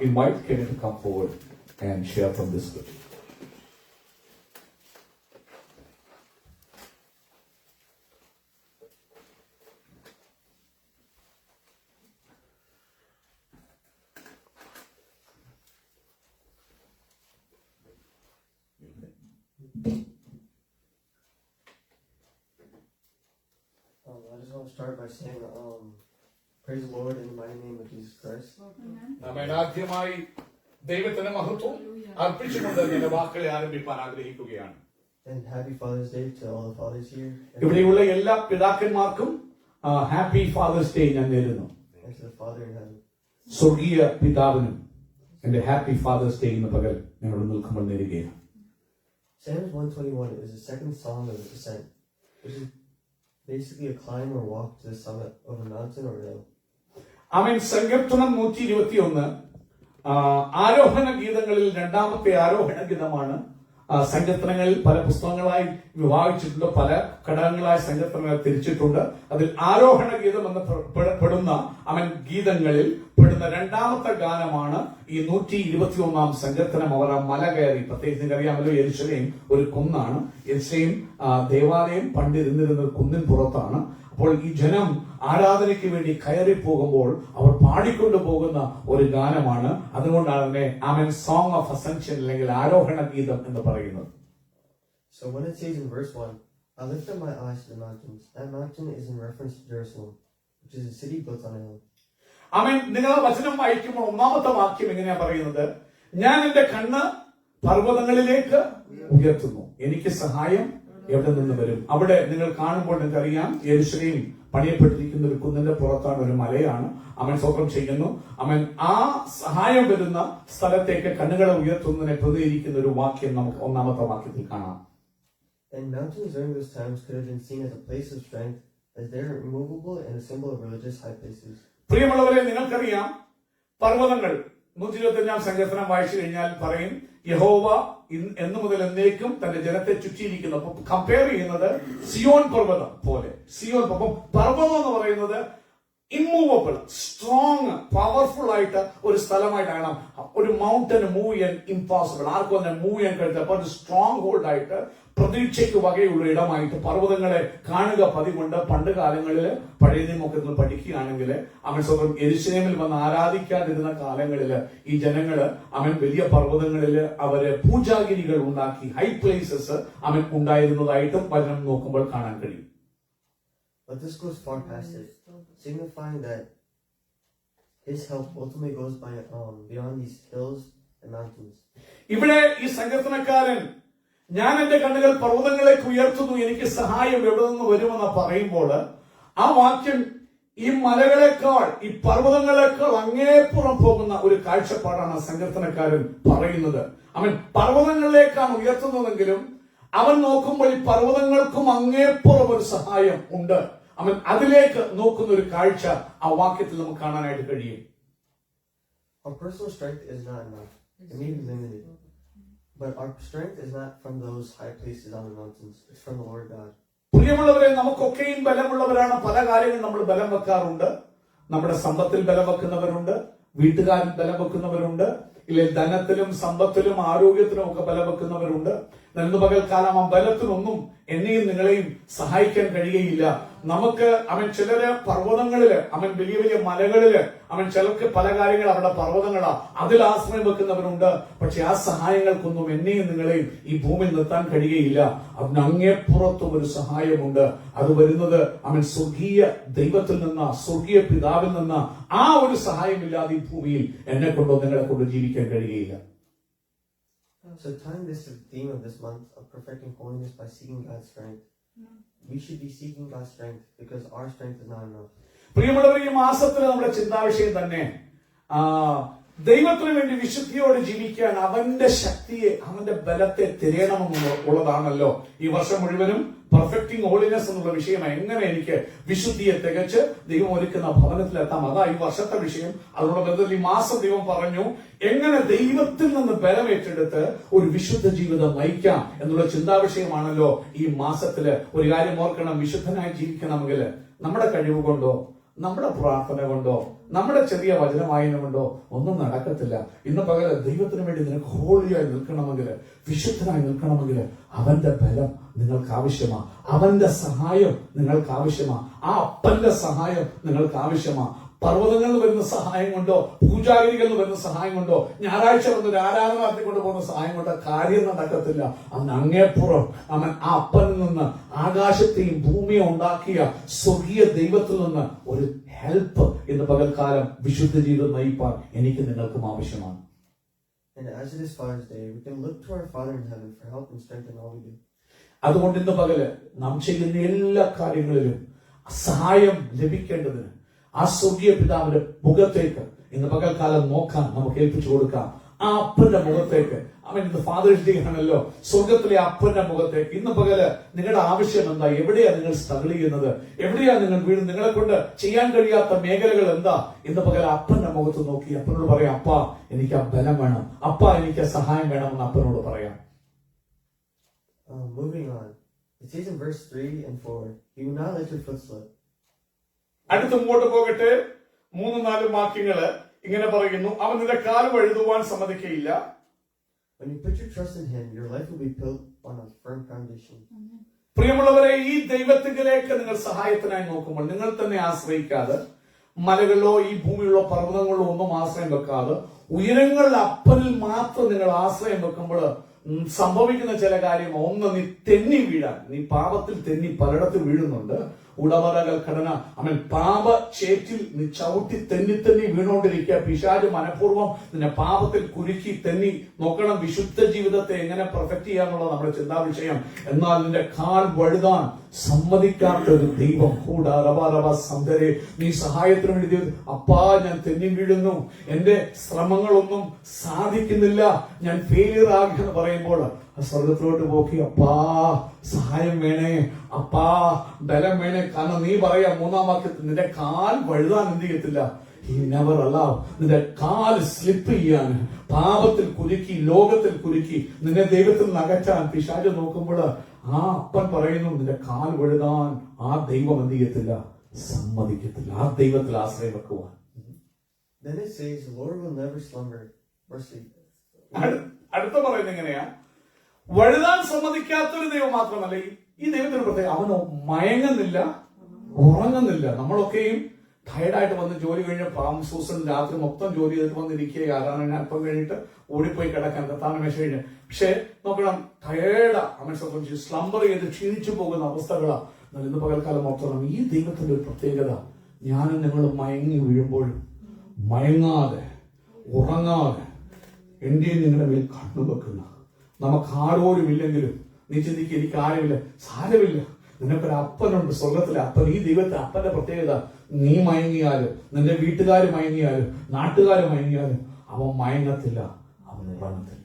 invite Kevin to come forward and share from this scripture.
I just want to start by saying, praise the Lord in the mighty name of Jesus Christ.
Amen. ആദ്യമായി ദൈവത്തിന് മഹത്വം അർപ്പിച്ചുകൊണ്ട് എന്റെ വാക്കുകളെ ആരംഭിക്കാൻ ആഗ്രഹിക്കുകയാണ്.
And happy Father's Day to all the fathers here.
ഇവിടെയുള്ള എല്ലാ പിതാക്കന്മാർക്കും ഹാപ്പി ഫാദേഴ്സ് ഡേ ഞാൻ നേരുന്നു.
And to the Father in heaven.
സ്വർഗീയ പിതാവിനും എന്റെ ഹാപ്പി ഫാദേഴ്സ് ഡേ ഇന്ന് പകൽ ഞങ്ങൾ നിൽക്കുമ്പോൾ നേരുകയാണ്.
Psalms 121 is the second song of the descent, which is basically a climb or walk to the summit of a mountain or hill.
ആമേൻ. സങ്കീർത്തനം 121 ആരോഹണ ഗീതങ്ങളിൽ രണ്ടാമത്തെ ആരോഹണ ഗീതമാണ്. സങ്കീർത്തനങ്ങളിൽ പല പുസ്തകങ്ങളായി വിഭാഗിച്ചിട്ടുണ്ട്, പല ഘടകങ്ങളായി സങ്കീർത്തനങ്ങൾ തിരിച്ചിട്ടുണ്ട്. അതിൽ ആരോഹണ ഗീതം എന്ന് പെടുന്ന ഗീതങ്ങളിൽ പെടുന്ന രണ്ടാമത്തെ ഗാനമാണ് ഈ 121 സങ്കീർത്തനം. അവർ ആ മല കയറി, പ്രത്യേകിച്ച് നിങ്ങൾക്കറിയാമല്ലോ യെരൂശലേം ഒരു കുന്നാണ്. യെരൂശലേം ദേവാലയം പണ്ടിരുന്നിരുന്ന ഒരു കുന്നിൻ പുറത്താണ്. അപ്പോൾ ഈ ജനം ആരാധനയ്ക്ക് വേണ്ടി കയറി പോകുമ്പോൾ അവർ പാടിക്കൊണ്ടു പോകുന്ന ഒരു ഗാനമാണ്. അതുകൊണ്ടാണ് അതിനെ സോങ് ഓഫ് അസെൻഷൻ അല്ലെങ്കിൽ ആരോഹണ ഗീതം എന്ന് പറയുന്നത്.
So when it says in verse 1, I lift up my eyes to the mountains, that mountain is in reference to Jerusalem, which is a city built on a hill.
നിങ്ങൾ വചനം വായിക്കുമ്പോൾ ഒന്നാമത്തെ വാക്യം എങ്ങനെയാ പറയുന്നത്? ഞാൻ എന്റെ കണ്ണ് പർവ്വതങ്ങളിലേക്ക് ഉയർത്തുന്നു, എനിക്ക് സഹായം എവിടെ നിന്ന് വരും? അവിടെ നിങ്ങൾ കാണുമ്പോൾ നിങ്ങൾക്കറിയാം, യെരൂശലേം പണിയപ്പെട്ടിരിക്കുന്ന ഒരു കുന്നിന്റെ പുറത്താണ്, ഒരു മലയാണ്. സ്തോത്രം ചെയ്യുന്നു. ആ സഹായം വരുന്ന സ്ഥലത്തേക്ക് കണ്ണുകളെ ഉയർത്തുന്നതിനെ പ്രതികരിക്കുന്ന ഒരു വാക്യം നമുക്ക് ഒന്നാമത്തെ വാക്യത്തിൽ കാണാം.
And mountains during those times could have been seen as a place of strength, as they are immovable and a symbol of religious high places.
പ്രിയമുള്ളവരെ, നിങ്ങൾക്കറിയാം, പർവ്വതങ്ങൾ 125 സങ്കീർത്തനം വായിച്ചു കഴിഞ്ഞാൽ പറയും, യഹോവ എന്നു മുതൽ എന്നേക്കും തന്റെ ജനത്തെ ചുറ്റിയിരിക്കുന്നു. അപ്പൊ കമ്പയർ ചെയ്യുന്നത് സിയോൻ പർവ്വതം പോലെ. സിയോൻ പർവ്വതം എന്ന് പറയുന്നത് ഇമ്മൂവബിൾ, സ്ട്രോങ്, പവർഫുൾ ആയിട്ട് ഒരു സ്ഥലമായിട്ടാണ്. ഒരു മൗണ്ടന് മൂവ് ചെയ്യാൻ ഇംപോസിബിൾ, ആർക്കും തന്നെ മൂവ് ചെയ്യാൻ കഴിയില്ല. അപ്പൊ ഒരു സ്ട്രോങ് ഹോൾഡ് ആയിട്ട്, പ്രതീക്ഷയ്ക്ക് വകയുള്ള ഇടമായിട്ട് പർവ്വതങ്ങളെ കാണുക പതിവുണ്ട്. പണ്ട് കാലങ്ങളിൽ പഴയ നിയമത്തിൽ പഠിക്കുകയാണെങ്കിൽ സ്വന്തം യെരൂശലേമിൽ വന്ന് ആരാധിക്കാതിരുന്ന കാലങ്ങളില് ഈ ജനങ്ങള് വലിയ പർവ്വതങ്ങളില് അവര് പൂജാഗിരികൾ ഉണ്ടാക്കി, ഹൈ പ്ലേസസ് ഉണ്ടായിരുന്നതായിട്ടും വചനം നോക്കുമ്പോൾ കാണാൻ കഴിയും.
But this goes far past it, signifying that His help ultimately goes beyond these hills and mountains. ഇവിടെ
ഈ സങ്കീർത്തനക്കാരൻ ഞാൻ എന്റെ കണ്ണുകൾ പർവ്വതങ്ങളിലേക്ക് ഉയർത്തുന്നു, എനിക്ക് സഹായം എവിടെ നിന്ന് വരുമെന്ന് പറയുമ്പോൾ ആ വാക്യം ഈ മലകളെക്കാൾ, ഈ പർവ്വതങ്ങളെക്കാൾ അങ്ങേപ്പുറം പോകുന്ന ഒരു കാഴ്ചപ്പാടാണ് സങ്കീർത്തനക്കാരൻ പറയുന്നത്. പർവ്വതങ്ങളിലേക്കാണ് ഉയർത്തുന്നതെങ്കിലും അവൻ നോക്കുമ്പോൾ ഈ പർവ്വതങ്ങൾക്കും അങ്ങേപ്പുറം ഒരു സഹായം ഉണ്ട്. അതിലേക്ക് നോക്കുന്ന ഒരു കാഴ്ച ആ വാക്യത്തിൽ നമുക്ക് കാണാനായിട്ട് കഴിയും.
Our personal strength is not enough. It may be limited. But our strength is not from those high places on the mountains. It's from the Lord God.
പ്രിയമുള്ളവരെ, നമുക്കൊക്കെയും ബലമുള്ളവരാണ്. പല കാര്യങ്ങളും നമ്മൾ ബലം വെക്കാറുണ്ട്. നമ്മുടെ സമ്പത്തിൽ ബലം വെക്കുന്നവരുണ്ട്, വീട്ടുകാരിൽ ബലം വെക്കുന്നവരുണ്ട്, ഇല്ലെങ്കിൽ ധനത്തിലും സമ്പത്തിലും ആരോഗ്യത്തിലും ഒക്കെ ബലം വെക്കുന്നവരുണ്ട്. ഇന്ന് പകൽക്കാലം ആ ബലത്തിനൊന്നും എന്നെയും നിങ്ങളെയും സഹായിക്കാൻ കഴിയുകയില്ല. നമുക്ക് ചിലര് പർവ്വതങ്ങളില് വലിയ വലിയ മലകളില് ചിലർക്ക് പല കാര്യങ്ങൾ അവരുടെ പർവ്വതങ്ങളാ, അതിൽ ആശ്രയം വെക്കുന്നവരുണ്ട്. പക്ഷെ ആ സഹായങ്ങൾക്കൊന്നും എന്നെയും നിങ്ങളെയും ഈ ഭൂമിയിൽ നിർത്താൻ കഴിയുകയില്ല. അതിന് അങ്ങേപ്പുറത്തും ഒരു സഹായമുണ്ട്. അത് വരുന്നത് സ്വർഗീയ ദൈവത്തിൽ നിന്ന്, സ്വർഗീയ പിതാവിൽ നിന്ന്. ആ ഒരു സഹായമില്ലാതെ ഈ ഭൂമിയിൽ എന്നെ കൊണ്ടോ നിങ്ങളെ കൊണ്ടോ ജീവിക്കാൻ കഴിയുകയില്ല.
So tying this to the theme of this month of perfecting holiness by seeking God's strength, we should be seeking God's strength because our strength is not enough.
പ്രിയമുള്ളവർ, ഈ മാസത്തിൽ നമ്മുടെ ചിന്താവിഷയം തന്നെ ദൈവത്തിന് വേണ്ടി വിശുദ്ധിയോടെ ജീവിക്കാൻ അവന്റെ ശക്തിയെ, അവന്റെ ബലത്തെ തിരയണമെന്നുള്ളതാണല്ലോ. ഈ വർഷം മുഴുവനും പെർഫെക്റ്റിംഗ് ഹോളിനെസ് എന്നുള്ള വിഷയമാണ്. എങ്ങനെ എനിക്ക് വിശുദ്ധിയെ തികച്ച് ദൈവം ഒരുക്കുന്ന ഭവനത്തിലെത്താം, അതാ ഈ വർഷത്തെ വിഷയം. അതിനുള്ള ബന്ധത്തിൽ ഈ മാസം ദൈവം പറഞ്ഞു എങ്ങനെ ദൈവത്തിൽ നിന്ന് ബലമേറ്റെടുത്ത് ഒരു വിശുദ്ധ ജീവിതം നയിക്കാം എന്നുള്ള ചിന്താവിഷയമാണല്ലോ ഈ മാസത്തില്. ഒരു കാര്യം ഓർക്കണം, വിശുദ്ധനായി ജീവിക്കണമെങ്കിൽ നമ്മുടെ കഴിവ് കൊണ്ടോ, നമ്മുടെ പ്രാർത്ഥന കൊണ്ടോ, നമ്മുടെ ചെറിയ വചനവായന കൊണ്ടോ ഒന്നും നടക്കത്തില്ല. ഇന്ന് പകൽ ദൈവത്തിന് വേണ്ടി നിനക്ക് ഹോളിയായി നിൽക്കണമെങ്കിൽ, വിശുദ്ധനായി നിൽക്കണമെങ്കിൽ അവന്റെ ബലം നിങ്ങൾക്ക് ആവശ്യമാ, അവന്റെ സഹായം നിങ്ങൾക്ക് ആവശ്യമാ, ആ അപ്പന്റെ സഹായം നിങ്ങൾക്ക് ആവശ്യമാ. പർവ്വതങ്ങളിൽ വരുന്ന സഹായം കൊണ്ടോ, പൂജാഗിരികളിൽ വരുന്ന സഹായം കൊണ്ടോ, ഞായറാഴ്ച വന്ന് ഒരു ആരാധന നടത്തിക്കൊണ്ട് പോകുന്ന സഹായം കൊണ്ടോ കാര്യം നടക്കത്തില്ല. അവൻ അങ്ങേപ്പുറം ആ അപ്പനിൽ നിന്ന്, ആകാശത്തെയും ഭൂമിയെ ഉണ്ടാക്കിയ സ്വർഗീയ ദൈവത്തിൽ നിന്ന് ഒരു ഹെൽപ്പ് ഇന്ന് പകൽക്കാലം വിശുദ്ധ ജീവിതം നയിപ്പാൻ എനിക്ക് നിങ്ങൾക്കും ആവശ്യമാണ്.
And as it is Father's Day, we can look to our Father in heaven for help and strength in all we do.
അതുകൊണ്ട് ഇന്ന് പകല് നാം ചെയ്യുന്ന എല്ലാ കാര്യങ്ങളിലും സഹായം ലഭിക്കേണ്ടതിന് ആ സ്വർഗീയ പിതാവിന്റെ മുഖത്തേക്ക് ഇന്ന് പകൽക്കാലം നോക്കാൻ നമുക്ക് ഏൽപ്പിച്ചു കൊടുക്കാം. ആ അപ്പന്റെ മുഖത്തേക്ക്, ഇന്ന് ഫാദേഴ്സ് ഡേ ആണല്ലോ, സ്വർഗത്തിലെ അപ്പന്റെ മുഖത്തേക്ക് ഇന്ന് പകല് നിങ്ങളുടെ ആവശ്യം എന്താ? എവിടെയാ നിങ്ങൾ സ്ട്രഗിൾ ചെയ്യുന്നത്? എവിടെയാ നിങ്ങൾ വീട്? നിങ്ങളെ കൊണ്ട് ചെയ്യാൻ കഴിയാത്ത മേഖലകൾ എന്താ? ഇന്ന് പകൽ അപ്പന്റെ മുഖത്ത് നോക്കി അപ്പനോട് പറയാം, അപ്പ എനിക്ക് ആ ബലം വേണം, അപ്പ എനിക്ക് സഹായം വേണമെന്ന് അപ്പനോട് പറയാം.
Moving on. It says in verse 3 and 4, He will not let your foot slip.
അടുത്ത് മുമ്പോട്ട് പോകട്ടെ. 3-4 വാക്യങ്ങള് ഇങ്ങനെ പറയുന്നു, അവൻ നിന്റെ കാൽ വഴുതുവാൻ സമ്മതിക്കയില്ല.
When you put your trust in Him, your life will be built on a firm foundation.
പ്രിയമുള്ളവരെ, ഈ ദൈവത്തിലേക്ക് നിങ്ങൾ സഹായത്തിനായി നോക്കുമ്പോൾ നിങ്ങൾ തന്നെ ആശ്രയിക്കാതെ, മലകളിലോ ഈ ഭൂമിയിലോ പർവ്വതങ്ങളിലോ ഒന്നും ആശ്രയം വെക്കാതെ, ഉയരങ്ങളിൽ അപ്പനിൽ മാത്രം നിങ്ങൾ ആശ്രയം വെക്കുമ്പോൾ സംഭവിക്കുന്ന ചില കാര്യങ്ങൾ, ഒന്ന്, നീ തെന്നി വീഴാൻ, നീ പാപത്തിൽ തെന്നി പലയിടത്തിൽ വീഴുന്നുണ്ട്. ഉടമറകൾ ഘടന, അവൻ പാപ ചേറ്റിൽ നീ ചവിട്ടി തെന്നി വീണുകൊണ്ടിരിക്കുക. പിശാച് മനഃപൂർവ്വം നിന്നെ പാപത്തിൽ കുരുക്കി തെന്നി നോക്കണം. വിശുദ്ധ ജീവിതത്തെ എങ്ങനെ പെർഫെക്റ്റ് ചെയ്യാന്നുള്ളത് നമ്മുടെ ചിന്താ വിഷയം. എന്നാൽ നിന്റെ കാൽ വഴുതാൻ സമ്മതിക്കാത്ത ഒരു ദൈവം സന്ധരെ, നീ സഹായത്തിന് വേണ്ടി അപ്പാ ഞാൻ തെന്നി വീഴുന്നു, എന്റെ ശ്രമങ്ങളൊന്നും സാധിക്കുന്നില്ല, ഞാൻ ഫെയിലിയർ ആകുമെന്ന് പറയുമ്പോൾ സ്വർഗത്തിലോട്ട് പോക്കി അപ്പാ സഹായം വേണേ, അപ്പാ ബലം വേണേ. കാരണം നീ പറയാ 3-ാം വാക്യത്തിൽ നിന്റെ കാൽ വഴുതാൻ എന്ത് ചെയ്യത്തില്ല, He never allow നിന്റെ കാൽ സ്ലിപ്പ് ചെയ്യാൻ, പാപത്തിൽ കുരുക്കി, ലോകത്തിൽ കുരുക്കി നിന്നെ ദൈവത്തിൽ നിന്ന് അകറ്റാൻ പിശാച് നോക്കുമ്പോൾ ആ അപ്പൻ പറയുന്നു നിന്റെ കാൽ വഴുതാൻ ആ ദൈവം എന്ത് ചെയ്യത്തില്ല, സമ്മതിക്കത്തില്ല. ആ ദൈവത്തിൽ ആശ്രയം വെക്കുവാൻ.
Then it says, the Lord will never slumber or sleep.
അടുത്ത പറയുന്നത് എങ്ങനെയാ, വഴുതാൻ സമ്മതിക്കാത്തൊരു ദൈവം മാത്രമല്ല, ഈ ദൈവത്തിന് പ്രത്യേകം അവനോ മയങ്ങുന്നില്ല, ഉറങ്ങുന്നില്ല. നമ്മളൊക്കെയും ടയർഡായിട്ട് വന്ന് ജോലി കഴിഞ്ഞ് സൂസൻ രാത്രി മൊത്തം ജോലി ചെയ്തിട്ട് വന്നിരിക്കുക, ആരാണ് അല്പം കഴിഞ്ഞിട്ട് ഓടിപ്പോയി കിടക്കാൻ കത്താന മേശ കഴിഞ്ഞ്. പക്ഷെ നോക്കണം, ടയേർഡാ, അവൻ സ്ലംബർ ചെയ്ത് ക്ഷീണിച്ചു പോകുന്ന അവസ്ഥകളാ. എന്നാൽ ഇന്ന് പകൽക്കാലം ഓർത്തോണം, ഈ ദൈവത്തിന്റെ ഒരു പ്രത്യേകത, ഞാനും നിങ്ങളും മയങ്ങി വീഴുമ്പോഴും മയങ്ങാതെ ഉറങ്ങാതെ എന്റെയും നിങ്ങളുടെ മേൽ കണ്ണുവെക്കുന്ന, നമുക്ക് ആരോരും ഇല്ലെങ്കിലും നീ ചിന്തിക്കുക എനിക്ക് ആരുമില്ല, സാരമില്ല, നിനക്കൊരു അപ്പനുണ്ട്, സ്വർഗത്തിലെ അപ്പൻ. ഈ ദൈവത്തെ അപ്പന്റെ പ്രത്യേകത, നീ മയങ്ങിയാലും നിന്റെ വീട്ടുകാർ മയങ്ങിയാലും നാട്ടുകാർ മയങ്ങിയാലും അവൻ മയങ്ങത്തില്ല, അവൻ ഉറങ്ങത്തില്ല.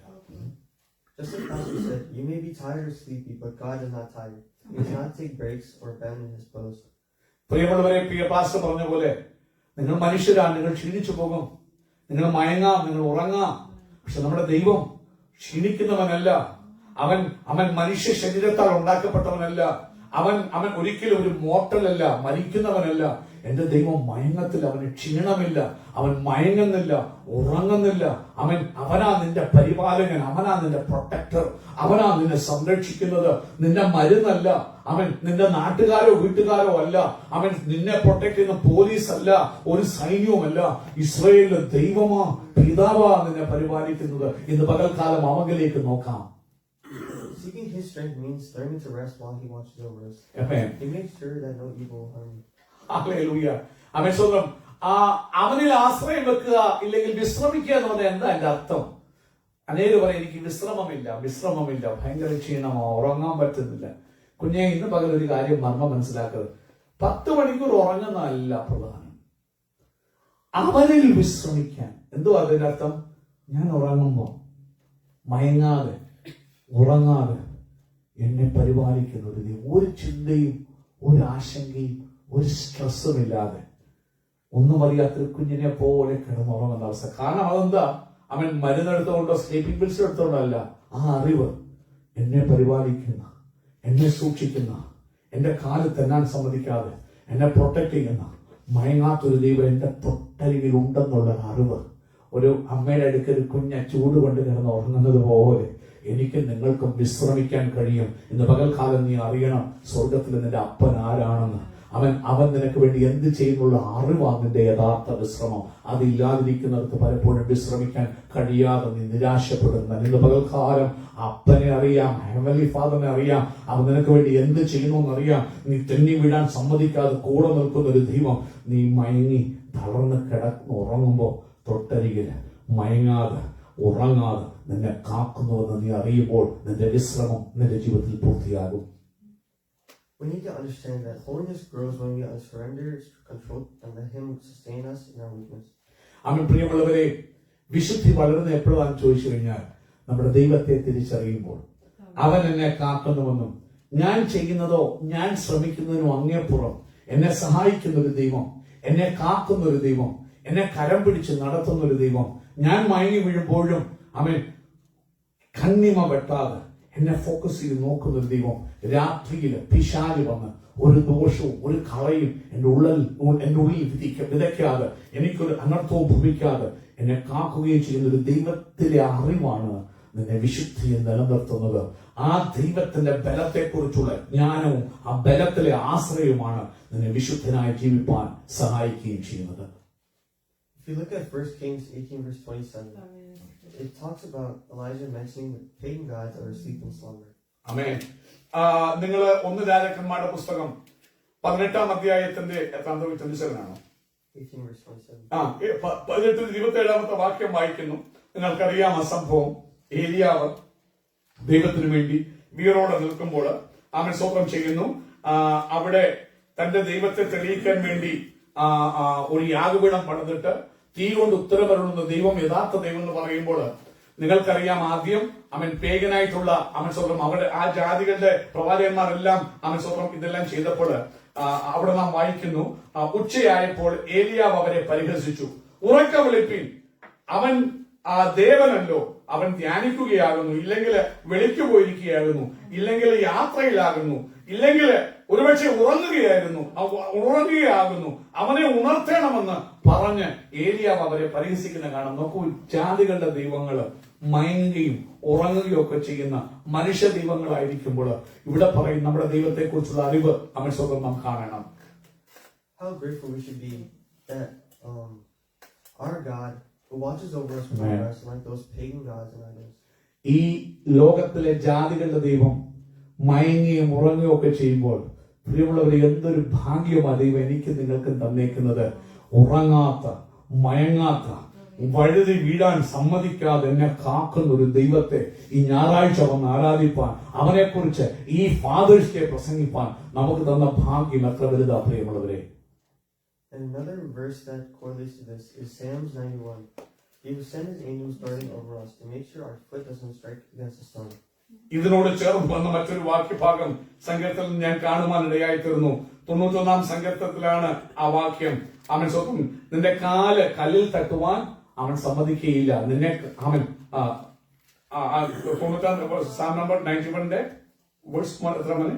Just like Pastor said, you may be tired or sleepy, but God is not tired. He does not take breaks or abandon His post.
പ്രിയമുള്ളവരെ, പാസ്റ്റർ പറഞ്ഞ പോലെ നിങ്ങൾ മനുഷ്യരാണ്, നിങ്ങൾ ക്ഷീണിച്ചു പോകും, നിങ്ങൾ മയങ്ങാം, നിങ്ങൾ ഉറങ്ങാം. പക്ഷെ നമ്മുടെ ദൈവം ക്ഷീണിക്കുന്നവനല്ല. അവൻ മനുഷ്യ ശരീരത്താൽ ഉണ്ടാക്കപ്പെട്ടവനല്ല. അവൻ ഒരിക്കലും ഒരു മോർട്ടലല്ല, മരിക്കുന്നവനല്ല. എന്റെ ദൈവം മയങ്ങത്തില്ല, അവന് ക്ഷീണമില്ല, അവൻ മയങ്ങുന്നില്ല, ഉറങ്ങുന്നില്ല. അവനാ നിന്റെ പരിപാലകൻ, അവനാ നിന്റെ പ്രൊട്ടക്ടർ, അവനാ നിന്നെ സംരക്ഷിക്കുന്നത്. നിന്റെ മരുന്നല്ല, അവൻ നിന്റെ നാട്ടുകാരോ വീട്ടുകാരോ അല്ല, അവൻ നിന്നെ പ്രൊട്ടക്ട് ചെയ്യുന്ന പോലീസ് അല്ല, ഒരു സൈന്യവുമല്ല. ഇസ്രായേലിലെ ദൈവമാ, പിതാവാ നിന്നെ പരിപാലിക്കുന്നത്. ഇന്ന് പകൽക്കാലം അവങ്കിലേക്ക് നോക്കാം.
Seeking His strength means learning to rest while He watches over us.
Amen.
He makes sure that no evil will harm you.
ഹല്ലേലൂയ. ആമേൻ. സ്വന്തം അവനിൽ ആശ്രയം വെക്കുക, ഇല്ലെങ്കിൽ വിശ്രമിക്കുക എന്ന് പറഞ്ഞാൽ എന്താ എന്റെ അർത്ഥം? അനേകം പറയും എനിക്ക് വിശ്രമമില്ല, ഭയങ്കര ക്ഷീണമോ, ഉറങ്ങാൻ പറ്റുന്നില്ല. കുഞ്ഞെ, ഇന്ന് പകൽ ഒരു കാര്യം മർമ്മം മനസ്സിലാക്കരുത്. 10 മണിക്കൂർ ഉറങ്ങുന്നതല്ല പ്രധാനം, അവനിൽ വിശ്രമിക്കാൻ. എന്തുവാ അതിന്റെ അർത്ഥം? ഞാൻ ഉറങ്ങുമ്പോ മയങ്ങാതെ ഉറങ്ങാതെ എന്നെ പരിപാലിക്കുന്നത്, ഒരു ചിന്തയും ഒരു ആശങ്കയും ഒരു സ്ട്രെസ്സും ഇല്ലാതെ ഒന്നും അറിയാത്തൊരു കുഞ്ഞിനെ പോലെ കിടന്നുറങ്ങുന്ന അവസ്ഥ. കാരണം അതെന്താ? അവൻ മരുന്നെടുത്തുകൊണ്ടോ സ്ലീപ്പിംഗ് പിൽസ് എടുത്തോണ്ടോ അല്ല. ആ അറിവ്, എന്നെ പരിപാലിക്കുന്ന, എന്നെ സൂക്ഷിക്കുന്ന, എന്റെ കാല് തെന്നാൻ സമ്മതിക്കാതെ എന്നെ പ്രൊട്ടക്ട് ചെയ്യുന്ന മയങ്ങാത്തൊരു ദൈവം എന്റെ തൊട്ടരികിൽ ഉണ്ടെന്നുള്ള അറിവ്. ഒരു അമ്മയുടെ അടുക്കൽ കുഞ്ഞ ചൂട് കൊണ്ട് കിടന്ന് ഉറങ്ങുന്നത് പോലെ എനിക്ക് നിങ്ങൾക്കും വിശ്രമിക്കാൻ കഴിയും. ഇന്ന് പകൽക്കാലം നീ അറിയണം, സ്വർഗത്തിൽ നിന്റെ അപ്പൻ ആരാണെന്ന്. അവൻ നിനക്ക് വേണ്ടി എന്ത് ചെയ്യുന്നുള്ള അറിവാണ് നിന്റെ യഥാർത്ഥ വിശ്രമം. അതില്ലാതിരിക്കുന്നിടത്ത് പലപ്പോഴും വിശ്രമിക്കാൻ കഴിയാതെ നീ നിരാശപ്പെടുന്ന. ഇന്ന് പകൽക്കാലം അപ്പനെ അറിയാം, ഹെവൻലി ഫാദറിനെ അറിയാം, അവൻ നിനക്ക് വേണ്ടി എന്ത് ചെയ്യുന്നു അറിയാം. നീ തെന്നി വീഴാൻ സമ്മതിക്കാതെ കൂടെ നിൽക്കുന്ന ഒരു ദൈവം. നീ മയങ്ങി തളർന്ന് കിടന്ന് ഉറങ്ങുമ്പോ തൊട്ടരികില് മയങ്ങാതെ ഉറങ്ങാതെ നിന്നെ കാക്കുന്നുവെന്ന് നീ അറിയുമ്പോൾ നിന്റെ വിശ്രമം നിന്റെ ജീവിതത്തിൽ പൂർത്തിയാകും.
We need to understand that holiness grows when we surrender control and let Him sustain us in our weakness.
അവൻ പ്രിയമുള്ളവരെ, വിശുദ്ധി വളരുന്ന എപ്പോഴാണെന്ന് ചോദിച്ചു കഴിഞ്ഞാൽ നമ്മുടെ ദൈവത്തെ തിരിച്ചറിയുമ്പോൾ. അവൻ എന്നെ കാക്കുന്നുവെന്നും ഞാൻ ചെയ്യുന്നതോ ഞാൻ ശ്രമിക്കുന്നതിനും അങ്ങേപ്പുറം എന്നെ സഹായിക്കുന്ന ഒരു ദൈവം, എന്നെ കാക്കുന്ന ഒരു ദൈവം, എന്നെ കരം പിടിച്ച് നടത്തുന്ന ഒരു ദൈവം. ഞാൻ മയങ്ങി വീഴുമ്പോഴും അവൻ കണ്ണിമ വെട്ടാതെ എന്നെ ഫോക്കസ് ചെയ്ത് നോക്കുന്ന ഒരു ദൈവം. രാത്രിയിൽ പിശാച് വന്ന് ഒരു ദോഷവും ഒരു കളയും എന്റെ ഉള്ളിൽ വിതയ്ക്കാതെ, എനിക്കൊരു അനർത്ഥവും ഭവിക്കാതെ എന്നെ കാക്കുകയും ചെയ്യുന്ന ഒരു ദൈവത്തിലെ അറിവാണ് നിന്നെ വിശുദ്ധിയിൽ നിലനിർത്തുന്നത്. ആ ദൈവത്തിന്റെ ബലത്തെക്കുറിച്ചുള്ള ജ്ഞാനവും ആ ബലത്തിലെ ആശ്രയവുമാണ് നിന്നെ വിശുദ്ധനായി ജീവിപ്പാൻ സഹായിക്കുകയും ചെയ്യുന്നത്.
If you look at 1 Kings 18 verse 27, it talks about Elijah mentioning the pagan gods that were asleep in slumber.
ആമേൻ. നിങ്ങൾ 1 രാജാക്കന്മാരുടെ പുസ്തകം 18 അധ്യായത്തിന്റെ എത്രാമത്തെ 27
18 verse 27.
18-27 വാക്യം വായിക്കുന്നു. നിങ്ങൾക്കറിയാം ആ സംഭവം. ഏലിയാവ് ദൈവത്തിനു വേണ്ടി വീറോടെ നിൽക്കുമ്പോൾ അവൻ സ്തോത്രം ചെയ്യുന്നു. അവിടെ തന്റെ ദൈവത്തെ തെളിയിക്കാൻ വേണ്ടി ഒരു യാഗപീഠം പണിതിട്ട് തീ കൊണ്ട് ഉത്തരവരുന്ന ദൈവം യഥാർത്ഥ ദൈവം എന്ന് പറയുമ്പോൾ നിങ്ങൾക്കറിയാം, ആദ്യം അവൻ പേഗനായിട്ടുള്ള അവൻ സ്വന്തം അവിടെ ആ ജാതികളുടെ പ്രവാചകന്മാരെല്ലാം അവൻ സ്വന്തം ഇതെല്ലാം ചെയ്തപ്പോൾ അവിടെ നാം വായിക്കുന്നു, ഉച്ചയായപ്പോൾ ഏലിയാവ് അവരെ പരിഹസിച്ചു. ഉറക്ക വിളിപ്പിൻ, അവൻ ആ ദേവനല്ലോ, അവൻ ധ്യാനിക്കുകയാകുന്നു, ഇല്ലെങ്കിൽ വെളിക്ക് പോയിരിക്കുകയാകുന്നു, ഇല്ലെങ്കിൽ യാത്രയിലാകുന്നു, ഇല്ലെങ്കിൽ ഒരുപക്ഷെ ഉറങ്ങുകയാകുന്നു, അവനെ ഉണർത്തണമെന്ന് പറഞ്ഞ് ഏലിയാവ് അവരെ പരിഹസിക്കുന്ന കാണാം. നോക്കൂ, ജാതികളുടെ ദൈവങ്ങള് മയങ്ങുകയും ഉറങ്ങുകയും ഒക്കെ ചെയ്യുന്ന മനുഷ്യ ദൈവങ്ങളായിരിക്കുമ്പോൾ ഇവിടെ പറയും നമ്മുടെ ദൈവത്തെ കുറിച്ചുള്ള അറിവ് അവൻ സ്വന്തം നാം കാണണം.
How grateful we should be that our God who watches over us from us like those pagan gods and idols.
ഈ ലോകത്തിലെ ജാതികളുടെ ദൈവം മയങ്ങുകയും ഉറങ്ങുകയും ഒക്കെ ചെയ്യുമ്പോൾ പ്രിയമുള്ളവർ, എന്തൊരു ഭാഗ്യമാണ് ദൈവം എനിക്ക് നിങ്ങൾക്ക് തന്നേക്കുന്നത്. ഉറങ്ങാത്ത, മയങ്ങാത്ത, വഴുതി വീഴാൻ സമ്മതിക്കാതെ എന്നെ കാക്കുന്ന ഒരു ദൈവത്തെ ഈ ഞായറാഴ്ച വന്ന് ആരാധിപ്പാൻ, അവനെക്കുറിച്ച് ഈ ഫാദേഴ്സ് ഡേ പ്രസംഗിപ്പാൻ നമുക്ക് തന്ന ഭാഗ്യം എത്ര വലുതാ പ്രിയമുള്ളവരെ.
And another verse that correlates to this is Psalms 91. He will send his angels guarding over us to make sure our foot doesn't strike against the stone.
ഇതിനോട് ചേർന്ന് വന്ന മറ്റൊരു വാക്യഭാഗം സങ്കീർത്തനത്തിൽ ഞാൻ കാണുവാനിടയായി തീർന്നു. 91 സങ്കീർത്തനത്തിലാണ് ആ വാക്യം. അവൻ സ്വന്തം നിന്റെ കാല് കല്ലിൽ തട്ടുവാൻ അവൻ സമ്മതിക്കുകയില്ല. നിന്നെ അവൻ 91 എത്ര മണി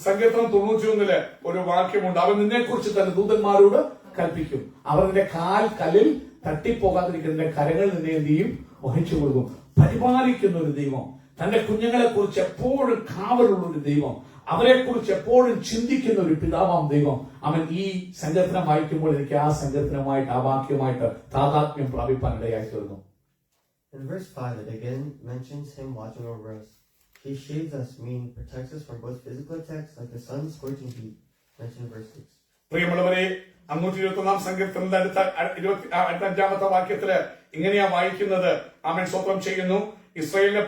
സങ്കീർത്തനം 91 ഒരു വാക്യമുണ്ട്. അവൻ നിന്നെ കുറിച്ച് തന്റെ ദൂതന്മാരോട് കൽപ്പിക്കും, അവർ നിന്റെ കാൽ കല്ലിൽ തട്ടിപ്പോകാതിരിക്കുന്ന കരങ്ങൾ നിന്നെ എന്ത് ചെയ്യും, വഹിച്ചു കൊടുക്കും. പരിപാലിക്കുന്ന ഒരു ദൈവം, തന്റെ കുഞ്ഞുങ്ങളെ കുറിച്ച് എപ്പോഴും കാവലുള്ള ഒരു ദൈവം, അവരെ കുറിച്ച് എപ്പോഴും ചിന്തിക്കുന്ന ഒരു പിതാവാം ദൈവം. അവൻ ഈ സങ്കീർത്തനം വായിക്കുമ്പോൾ എനിക്ക് ആ സങ്കീർത്തനമായിട്ട് ആ വാക്യമായിട്ട് താതാത്മ്യം പ്രാപിപ്പാൻ ഇടയായി തീർന്നു.
In verse 5 it again mentions him watching over us. He shades us, meaning protects us from both physical attacks like the sun's scorching heat, mentioned in verse 6.
പ്രിയമുള്ളവരെ, 521 സങ്കീർത്തനത്തിന്റെ അടുത്ത 25 വാക്യത്തില് ഇങ്ങനെയാ വായിക്കുന്നത്. അവൻ സ്വന്തം ചെയ്യുന്നു, ഇസ്രായേലിന്റെ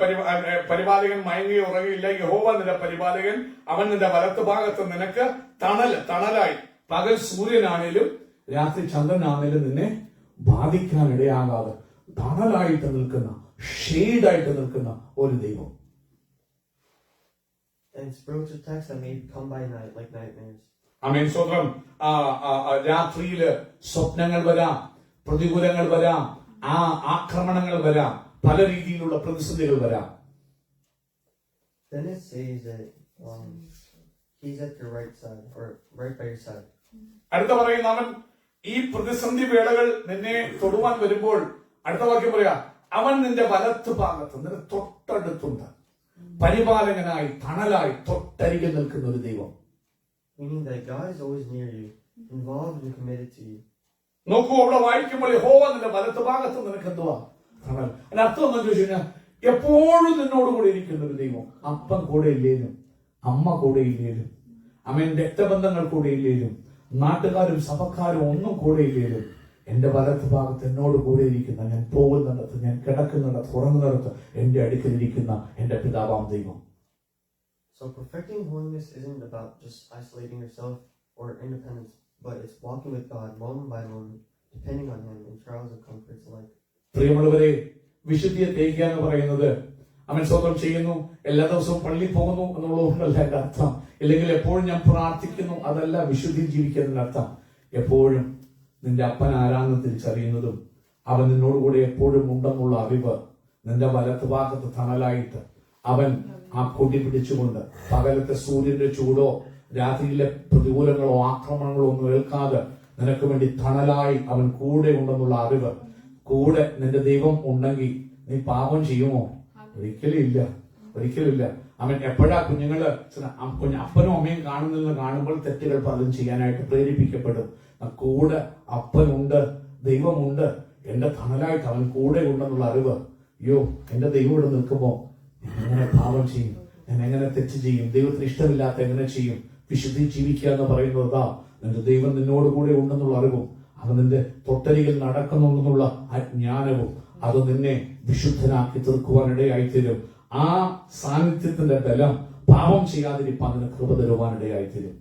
പരിപാലകൻ മയങ്ങി ഉറങ്ങിയില്ല, യഹോവ നിന്റെ പരിപാലകൻ, അവൻ നിന്റെ വലത്ത് ഭാഗത്ത് നിനക്ക് തണലായി, പകൽ സൂര്യനാണേലും രാത്രി ചന്ദ്രനാണേലും നിന്നെ ബാധിക്കാൻ ഇടയാകാതെ തണലായിട്ട് നിൽക്കുന്ന, ഷെയ്ഡായിട്ട് നിൽക്കുന്ന ഒരു ദൈവം.
And spiritual attacks that may come by night like nightmares.
ആമേൻ. സ്വന്തം രാത്രിയില് സ്വപ്നങ്ങൾ വരാം, പ്രതികൂലങ്ങൾ വരാം, ആക്രമണങ്ങൾ വരാം, പല രീതിയിലുള്ള പ്രതിസന്ധികൾ വരാം.
Then it says that he's at your right side or right by your side.
അടുത്ത പറയുന്ന അവൻ ഈ പ്രതിസന്ധി വേളകൾ നിന്നെ തൊടുവാൻ വരുമ്പോൾ അടുത്ത വാക്യം പറയാ, അവൻ നിന്റെ വലത്ത് ഭാഗത്ത് നിന്റെ തൊട്ടടുത്തുണ്ട്, പരിപാലകനായി തണലായി തൊട്ടരികിൽ നിൽക്കുന്ന ഒരു ദൈവം.
Meaning that God is always near you, involved and committed to you.
നോക്കൂ, അവിടെ വായിക്കുമ്പോൾ യഹോവ നിന്റെ വലത്ത് ഭാഗത്ത് നിനക്ക് എന്തുവാ തണൽ. അതിന്റെ അർത്ഥം എന്താ ചോദിച്ചു കഴിഞ്ഞാൽ എപ്പോഴും നിന്നോട് കൂടെ ഇരിക്കുന്ന ഒരു ദൈവം. അപ്പം കൂടെ ഇല്ലേലും, അമ്മ കൂടെ ഇല്ലേലും, അവൻ രക്തബന്ധങ്ങൾ കൂടെ ഇല്ലേലും, നാട്ടുകാരും സഭക്കാരും ഒന്നും കൂടെ ഇല്ലേലും, എന്റെ വലത്ത് ഭാഗത്ത് എന്നോട് കൂടെ ഇരിക്കുന്ന, ഞാൻ പോകുന്നിടത്ത്, ഞാൻ കിടക്കുന്നിടത്ത്, ഉറങ്ങുന്നിടത്ത് എന്റെ അടുക്കലിരിക്കുന്ന എന്റെ പിതാവാം ദൈവം.
So perfecting holiness isn't about just isolating yourself or independence, but it's walking with God moment by moment, depending on Him in trials and comforts alike.
പ്രിയമുള്ളവരെ, വിശുദ്ധിയെ തേക്കുക എന്ന് പറയുന്നത് അവൻ സ്വന്തം ചെയ്യുന്നു, എല്ലാ ദിവസവും പള്ളിയിൽ പോകുന്നു എന്നുള്ളതുകൊണ്ടല്ല എന്റെ അർത്ഥം. ഇല്ലെങ്കിൽ എപ്പോഴും ഞാൻ പ്രാർത്ഥിക്കുന്നു, അതല്ല വിശുദ്ധി ജീവിക്കുന്നതിന്റെ അർത്ഥം. എപ്പോഴും നിന്റെ അപ്പൻ ആരാന്ന് തിരിച്ചറിയുന്നതും അവൻ നിന്നോടുകൂടെ എപ്പോഴും ഉണ്ടെന്നുള്ള അറിവ് നിന്റെ വലത്ത് ഭാഗത്ത് തണലായിട്ട് അവൻ ആ കൊടി പിടിച്ചുകൊണ്ട് പകലത്തെ സൂര്യന്റെ ചൂടോ രാത്രിയിലെ പ്രതികൂലങ്ങളോ ആക്രമണങ്ങളോ ഒന്നും ഏൽക്കാതെ നിനക്ക് വേണ്ടി തണലായി അവൻ കൂടെ ഉണ്ടെന്നുള്ള അറിവ്, കൂടെ നിന്റെ ദൈവം ഉണ്ടെങ്കിൽ നീ പാപം ചെയ്യുമോ? ഒരിക്കലും ഇല്ല, ഒരിക്കലും ഇല്ല. അവൻ എപ്പോഴാ കുഞ്ഞുങ്ങള് അപ്പനും അമ്മയും കാണുമ്പോൾ തെറ്റുകൾ പലതും ചെയ്യാനായിട്ട് പ്രേരിപ്പിക്കപ്പെടും. കൂടെ അപ്പനുണ്ട്, ദൈവമുണ്ട്, എന്റെ തണലായിട്ട് അവൻ കൂടെ ഉണ്ടെന്നുള്ള അറിവ്. അയ്യോ, എന്റെ ദൈവം ഇവിടെ നിൽക്കുമ്പോ എങ്ങനെ പാപം ചെയ്യും, ഞാൻ എങ്ങനെ തെറ്റ് ചെയ്യും, ദൈവത്തിന് ഇഷ്ടമില്ലാത്ത എങ്ങനെ ചെയ്യും? വിശുദ്ധി ജീവിക്കുക എന്ന് പറയുന്നതാ നിന്റെ ദൈവം നിന്നോട് കൂടെ ഉണ്ടെന്നുള്ള അറിവും, അവൻ നിന്റെ തൊട്ടരികിൽ നടക്കുന്നുണ്ടെന്നുള്ള ആ ജ്ഞാനവും അത് നിന്നെ വിശുദ്ധനാക്കി തീർക്കുവാനിടയായിത്തീരും. ആ സാന്നിധ്യത്തിന്റെ ബലം പാപം ചെയ്യാതിരിപ്പാൻ അതിന് കൃപ തരുവാനിടയായിത്തീരും.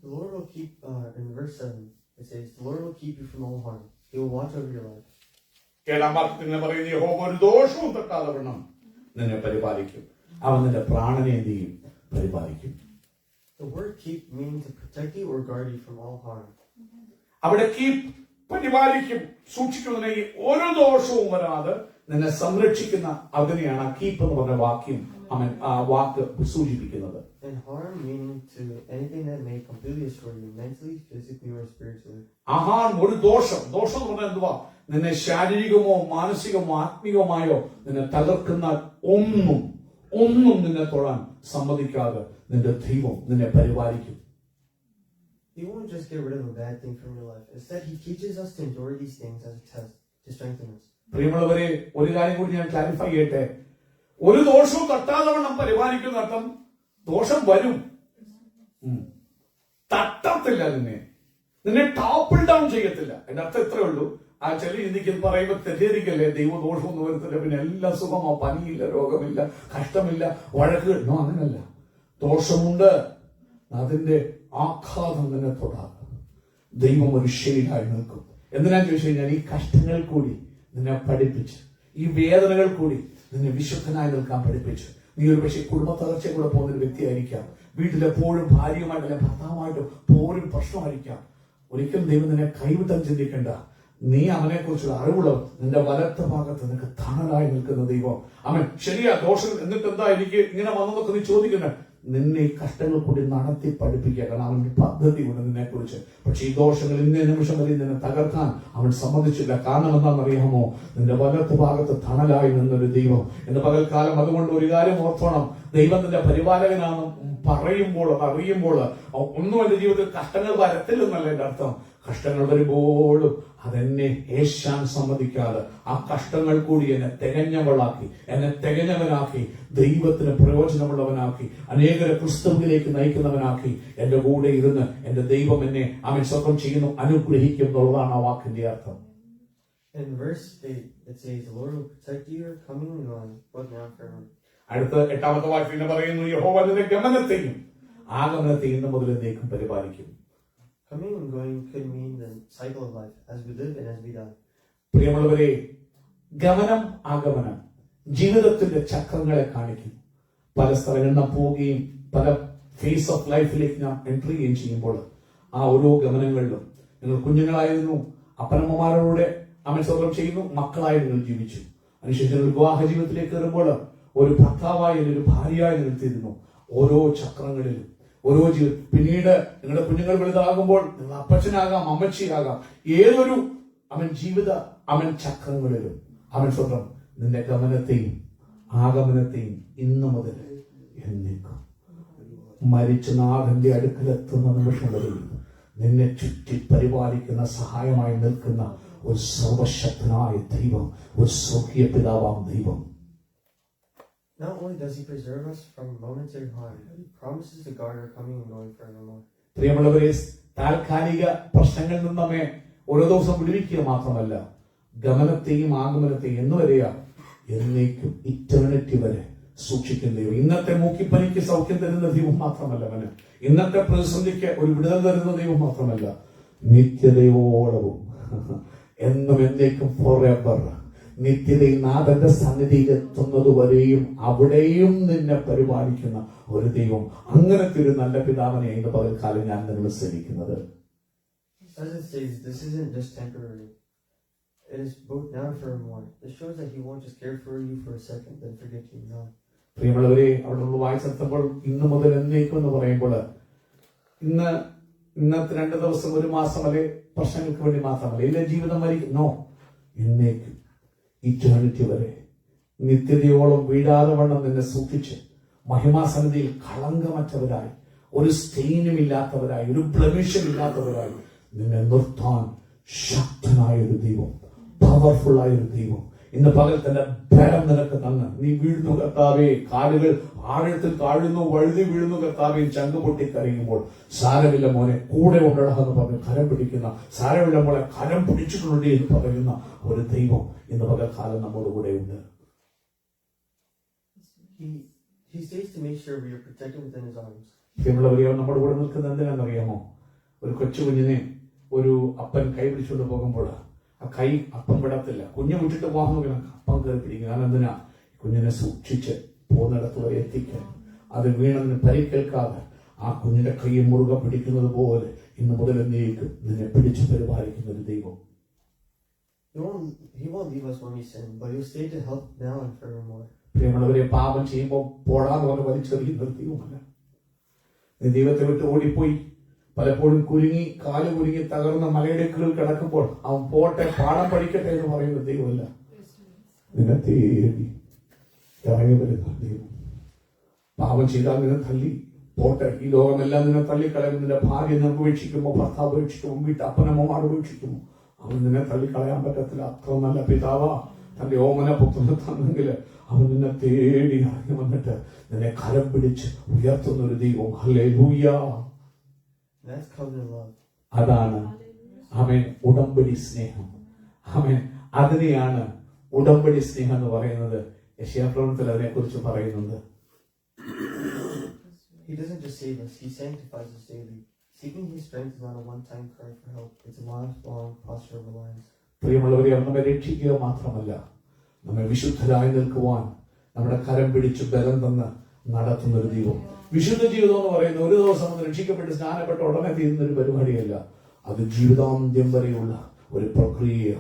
The Lord will keep, in verse 7, it says, the Lord will keep you from all harm. He will watch over your life.
ഏഴാം വാക്യത്തിൽ പറയുന്ന യഹോവ ഒരു ദോഷവും തട്ടാതെ വണ്ണം നിന്നെ പരിപാലിക്കും. അവൻ നിന്റെ പ്രാണനെ എന്ത് ചെയ്യും? പരിപാലിക്കും.
The word keep means to protect you or guard you from all harm.
അവിടെ കീപ് പരിപാലിക്കും, സൂക്ഷിക്കുന്നതിനെ ഓരോ ദോഷവും വരാതെ നിന്നെ സംരക്ഷിക്കുന്ന അതിനെയാണ് കീപ്പ് എന്ന് പറഞ്ഞ വാക്യം അവൻ ആ വാക്ക് സൂചിപ്പിക്കുന്നത്.
And harm meaning to anything that may completely destroy you mentally, physically or spiritually.
ഒരു ദോഷം എന്ന് പറഞ്ഞാൽ എന്തുവാ? നിന്നെ ശാരീരികമോ മാനസികമോ ആത്മീകമായോ നിന്നെ തകർക്കുന്ന ഒന്നും നിന്നെ തൊടാൻ സമ്മതിക്കാതെ നിന്റെ ദൈവം നിന്നെ പരിപാലിക്കും.
He won't just get rid of a bad thing from your life. Instead, he teaches us to endure these things as a test to strengthen us.
പ്രിയമുള്ളവരെ, ഒരു കാര്യം കൂടി ഞാൻ ക്ലാരിഫൈ ചെയ്യട്ടെ. ഒരു ദോഷവും തട്ടാതെ വണ്ണം പരിപാലിക്കുന്ന അർത്ഥം ദോഷം വരും, തട്ടത്തില്ല, നിന്നെ ടോപ്പിൾ ഡൗൺ ചെയ്യത്തില്ല. എന്റെ അർത്ഥം ഇത്രേ ഉള്ളൂ. ആ ചെറിയ ചിന്തിക്കൽ പറയുമ്പോൾ തെറ്റിദ്ധരിക്കല്ലേ, ദൈവ ദോഷമൊന്നും വരുത്തില്ല, പിന്നെ എല്ലാം സുഖമോ, പനിയില്ല, രോഗമില്ല, കഷ്ടമില്ല, വഴക്കുകൾ. അങ്ങനല്ല. ദോഷമുണ്ട്, അതിന്റെ ആഘാതം നിന്നെ തൊടാതെ ദൈവം ഒരു ഷെയ്ഡായി നിൽക്കും. എന്തിനാന്ന് ചോദിച്ചു കഴിഞ്ഞാൽ ഈ കഷ്ടങ്ങൾ കൂടി നിന്നെ പഠിപ്പിച്ച്, ഈ വേദനകൾ കൂടി നിന്നെ വിശുദ്ധനായി നിൽക്കാൻ പഠിപ്പിച്ചു. നീ ഒരു പക്ഷേ കുടുംബ തകർച്ചയിൽ കൂടെ പോകുന്ന ഒരു വ്യക്തിയായിരിക്കാം. വീട്ടിലെപ്പോഴും ഭാര്യയുമായിട്ടല്ല ഭർത്താവുമായിട്ടും പോരും പ്രശ്നമായിരിക്കാം. ഒരിക്കലും ദൈവം നിന്നെ കൈവിട്ടാൻ ചിന്തിക്കേണ്ട. നീ അവനെ കുറിച്ചുള്ള അറിവുള്ളവർ, നിന്റെ വലത്ത ഭാഗത്ത് നിനക്ക് തണലായി നിൽക്കുന്ന ദൈവം. അവൻ ശരിയാ ദോഷം എന്നിട്ട് എന്താ എനിക്ക് ഇങ്ങനെ വന്നതൊക്കെ നീ ചോദിക്കുന്നത്, നിന്നെ ഈ കഷ്ടങ്ങൾ കൂടി നടത്തി പഠിപ്പിക്കുക. കാരണം അവന്റെ പദ്ധതി ഉണ്ട് നിന്നെ കുറിച്ച്. പക്ഷെ ഈ ദോഷങ്ങൾ ഇന്നേ നിമിഷം വരെ നിന്നെ തകർക്കാൻ അവൻ സമ്മതിച്ചില്ല. കാരണം എന്താണെന്നറിയാമോ? നിന്റെ വലത്ത് ഭാഗത്ത് തണലായി നിന്നൊരു ദൈവം. എന്റെ പകൽക്കാലം അതുകൊണ്ട് ഒരു കാര്യം ഓർത്തോണം, ദൈവം നിന്റെ പരിപാലകനാണ് പറയുമ്പോൾ, അത് അറിയുമ്പോൾ ഒന്നും എന്റെ ജീവിതത്തിൽ കഷ്ടങ്ങൾ വരത്തില്ലെന്നല്ല എന്റെ അർത്ഥം. കഷ്ടങ്ങൾ വരുമ്പോഴും അതെന്നെ ഏശാൻ സമ്മതിക്കാതെ ആ കഷ്ടങ്ങൾ കൂടി എന്നെ തികഞ്ഞവളാക്കി, എന്നെ തികഞ്ഞവനാക്കി, ദൈവത്തിന് പ്രയോജനമുള്ളവനാക്കി, അനേകരെ ക്രിസ്തുവിലേക്ക് നയിക്കുന്നവനാക്കി എന്റെ കൂടെ ഇരുന്ന് എന്റെ ദൈവം എന്നെ അവൻ സ്വന്തം ചെയ്യുന്നു, അനുഗ്രഹിക്കും എന്നുള്ളതാണ് ആ വാക്കിന്റെ അർത്ഥം.
In verse 8, it says, the Lord will protect you, your coming and going, both now and forever.
അടുത്ത 8ാമത്തെ വാക്യം പറയുന്നു, യഹോവ നിന്റെ ഗമനത്തെയും ആഗമനത്തെയും ഇന്നു മുതൽ എന്നേക്കും പരിപാലിക്കും.
Coming and going could mean the cycle of life, as we live and as we die.
പ്രിയമുള്ളവരെ, ഗമനം ആഗമനം ജീവിതത്തിന്റെ ചക്രങ്ങളെ കാണിക്കും. പല സ്ഥലങ്ങളിൽ നാം പോവുകയും പല ഫേസ് ഓഫ് ലൈഫിലേക്ക് നാം എൻട്രി ചെയ്യുമ്പോൾ ആ ഓരോ ഗമനങ്ങളിലും നിങ്ങൾ കുഞ്ഞുങ്ങളായിരുന്നു, അപ്പനമ്മമാരോടെ അവൻ സ്വന്തം ചെയ്യുന്നു, മക്കളായി നിങ്ങൾ ജീവിച്ചു. അതിനുശേഷം വിവാഹ ജീവിതത്തിലേക്ക് കയറുമ്പോൾ ഒരു ഭർത്താവായി ഒരു ഭാര്യയായി നിർത്തിയിരുന്നു. ഓരോ ചക്രങ്ങളിലും ഓരോ പിന്നീട് നിങ്ങളുടെ കുഞ്ഞുങ്ങൾ വലുതാകുമ്പോൾ നിങ്ങൾ അപ്പച്ചനാകാം, അമ്മച്ചിയാകാം, ഏതൊരു അവൻ ജീവിത അവൻ ചക്രങ്ങളിലും അവൻ സ്വന്തം നിന്റെ ഗമനത്തെയും ആഗമനത്തെയും ഇന്നു മുതൽ എന്നേക്കും മരിച്ച നാഥന്റെ അടുക്കലെത്തുന്ന നിമിഷം വരെ നിന്നെ ചുറ്റി പരിപാലിക്കുന്ന സഹായമായി നിൽക്കുന്ന ഒരു സർവശക്തനായ ദൈവം, ഒരു സ്വർഗീയ പിതാവാം ദൈവം.
Not only does he preserve us from momentary harm, but he promises to guard our coming and going forevermore.
പ്രിയമുള്ളവരെ, താൽക്കാലിക പ്രശ്നങ്ങളിൽ നിന്ന് നമ്മെ ഓരോ ദിവസം വിടുവിക്കുക മാത്രമല്ല, ഗമനത്തെയും ആഗമനത്തെയും എന്നുവരെയാ എന്നേക്കും ഇറ്റേണിറ്റി വരെ സൂക്ഷിക്കുന്ന ദൈവം. ഇന്നത്തെ മൂക്കിപ്പനിക്ക് സൗഖ്യം തരുന്ന ദൈവം മാത്രമല്ല അവന്, ഇന്നത്തെ പ്രതിസന്ധിക്ക് ഒരു വിടുതൽ തരുന്ന ദൈവം മാത്രമല്ല, നിത്യതയോളവും എന്നും എന്നേക്കും ഫോറെവർ നിത്യതയിൽ നാഥന്റെ സന്നിധിയിൽ എത്തുന്നതുവരെയും അവിടെയും നിന്നെ പരിപാലിക്കുന്ന ഒരു ദൈവം. അങ്ങനത്തെ ഒരു നല്ല പിതാവിനെ ഇന്ന് പകൽക്കാലം ഞാൻ നിങ്ങൾ സേവിക്കുന്നത്.
As it says, this isn't just temporary. it is both now and forevermore. This shows that He won't just care for you for a second, then forget you. No.
പ്രിയമുള്ളവരെ, അവിടെ നമ്മൾ വായിച്ചെത്തുമ്പോൾ ഇന്ന് മുതൽ എന്നേക്കും എന്ന് പറയുമ്പോൾ ഇന്നത്തെ 2 ദിവസം, 1 മാസം അല്ലെ പ്രശ്നങ്ങൾക്ക് വേണ്ടി മാത്രമല്ല, ഇല്ല ജീവിതം നോ, എന്നേക്കും ഇറ്റേണിറ്റി വരെ നിത്യതയോളം വീഴാതെ വണ്ണം നിന്നെ സൂക്ഷിച്ച് മഹിമാസന്നിധിയിൽ കളങ്കമറ്റവരായി, ഒരു സ്റ്റെയിനും ഇല്ലാത്തവരായി, ഒരു ബ്ലമിഷും ഇല്ലാത്തവരായി നിന്നെ നിർത്താൻ ശക്തനായ ഒരു ദൈവം, പവർഫുൾ ആയ ഒരു ദൈവം ഇന്ന് പകൽ തന്നെ ബലം നിനക്ക് തന്ന് നീ വീഴുന്നു കർത്താവേ, കാലുകൾ ആഴത്തിൽ താഴുന്നു, വഴുതി വീഴുന്നു കർത്താവേ, ചങ്ക് പൊട്ടി കരയുമ്പോൾ സാരമില്ല മോനെ, കൂടെ ഉണ്ടടന്ന് പറഞ്ഞ് കരം പിടിക്കുന്ന, സാരമില്ല മോളെ കരം പിടിച്ചിട്ടുണ്ട് എന്ന് പറയുന്ന ഒരു ദൈവം ഇന്ന് പകൽ കാലം നമ്മുടെ കൂടെ ഉണ്ട്.
He stays to make sure we are protected within His arms.
പ്രിയമുള്ളവരെയോ, നമ്മുടെ കൂടെ നിൽക്കുന്ന എന്തിനാണെന്നറിയാമോ? ഒരു കൊച്ചു കുഞ്ഞിനെ ഒരു അപ്പൻ കൈ പിടിച്ചുകൊണ്ട് പോകുമ്പോൾ ആ കൈ അപ്പം വിടത്തില്ല, കുഞ്ഞു വിട്ടിട്ട് പോകാൻ നോക്കണം, അപ്പം കയറി പിടിക്കും. കാരണം എന്തിനാ? കുഞ്ഞിനെ സൂക്ഷിച്ച് പോകുന്നിടത്ത് വരെ എത്തിക്കാൻ, അത് വീണതിന് പരിക്കേൽക്കാതെ ആ കുഞ്ഞിന്റെ കൈ മുറുകെ പിടിക്കുന്നത് പോലെ ഇന്ന് മുതൽ എന്നേക്കും നിന്നെ പിടിച്ചു പരിപാലിക്കുന്ന ഒരു ദൈവം.
He won't leave us when we sin, but He'll stay to help now and forevermore.
പ്രിയമുള്ളവരെ, പാപം ചെയ്യുമ്പോൾ പോടാന്ന് പറഞ്ഞ് വലിച്ചെറിയുന്ന ഒരു ദൈവമല്ല. നീ ദൈവത്തെ വിട്ട് ഓടിപ്പോയി പലപ്പോഴും കുരുങ്ങി, കാല് കുരുങ്ങി തകർന്ന മലയിടുക്കുകൾ കിടക്കുമ്പോൾ അവൻ പോട്ടെ, പാഠം പഠിക്കട്ടെ എന്ന് പറയുന്ന ദൈവമല്ല. നിന്നെ തേടി ഇറങ്ങി വരുന്ന ദൈവം. പാപം ചെയ്താൽ നിന്നെ തള്ളി പോട്ടെ, ഈ ലോകമെല്ലാം നിന്നെ തള്ളിക്കളയും. നിന്റെ ഭാര്യ നിന്നെ ഉപേക്ഷിക്കുമോ, ഭർത്താവ് ഉപേക്ഷിക്കുമോ, വീട്ടപ്പനമ്മമാർ ഉപേക്ഷിക്കുമോ, അവൻ നിന്നെ തള്ളിക്കളയാൻ പറ്റത്തില്ല. അത്ര നല്ല പിതാവാ തന്റെ ഓമന പുത്രനെ തന്നെങ്കിൽ അവൻ നിന്നെ തേടി ഇറങ്ങി വന്നിട്ട് നിന്നെ കരം പിടിച്ച് ഉയർത്തുന്ന ഒരു ദൈവം. ഹല്ലേലൂയ.
That's covenant love.
അതാണ് ആമേൻ ഉടമ്പടി സ്നേഹം. ആമേൻ, അതിനെയാണ് ഉടമ്പടി സ്നേഹം എന്ന് പറയുന്നത്. യെശയ്യാപ്രവചനത്തിൽ അതിനെ കുറിച്ച് പറയുന്നുണ്ട്.
He doesn't just save us, He sanctifies us daily. Seeking His strength is not a one-time cry for help, it's a lifelong posture of reliance.
പ്രിയമുള്ളവരെ, നമ്മെ രക്ഷിക്കുക മാത്രമല്ല, നമ്മെ വിശുദ്ധരായി നിൽക്കുവാൻ നമ്മുടെ കരം പിടിച്ച് ബലം തന്ന് നടത്തുന്ന ഒരു ദൈവം. വിശുദ്ധ ജീവിതം എന്ന് പറയുന്ന ഒരു ദിവസം രക്ഷിക്കപ്പെട്ട് സ്നാനപ്പെട്ട ഉടനെ തീരുന്ന ഒരു പരിപാടിയല്ല. അത് ജീവിതാന്ത്യം വരെയുള്ള ഒരു പ്രക്രിയ.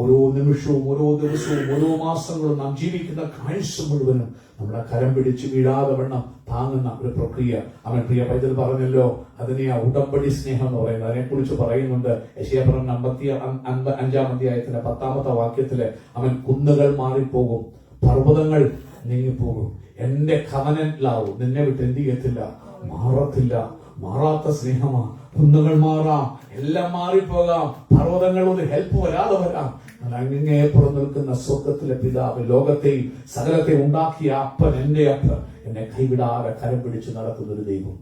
ഓരോ നിമിഷവും, ഓരോ ദിവസവും, ഓരോ മാസങ്ങളും നാം ജീവിക്കുന്ന കാഴ്ച മുഴുവനും നമ്മുടെ കരം പിടിച്ച് വീഴാതെ വണ്ണം താങ്ങുന്ന ഒരു പ്രക്രിയ. അവൻ പ്രിയ പൈതൽ പറഞ്ഞല്ലോ, അതിനെയാ ഉടമ്പടി സ്നേഹം എന്ന് പറയുന്നത്. അതിനെ കുറിച്ച് പറയുന്നുണ്ട് യെശയ്യാപ്രവചനം 55-ാം അധ്യായത്തിലെ 10-ാമത്തെ വാക്യത്തില്, അവൻ കുന്നുകൾ മാറിപ്പോകും, പർവ്വതങ്ങൾ നീങ്ങിപ്പോകും, എന്റെ കവനന്റിലാവും, നിന്നെ വിട്ട് എന്ത് ചെയ്യത്തില്ല, മാറത്തില്ല. മാറാത്ത സ്നേഹമാ. കുന്നുകൾ മാറാം, എല്ലാം മാറിപ്പോകാം, പർവ്വതങ്ങൾ ഒരു ഹെൽപ്പ് വരാതെ വരാം. അങ്ങേപ്പുറം നിൽക്കുന്ന സ്വർഗത്തിലെ പിതാവ്, ലോകത്തെയും സകലത്തെ ഉണ്ടാക്കിയ അപ്പൻ, എന്റെ അപ്പൻ, എന്നെ കൈവിടാതെ കരം പിടിച്ച് നടത്തുന്ന ഒരു ദൈവം.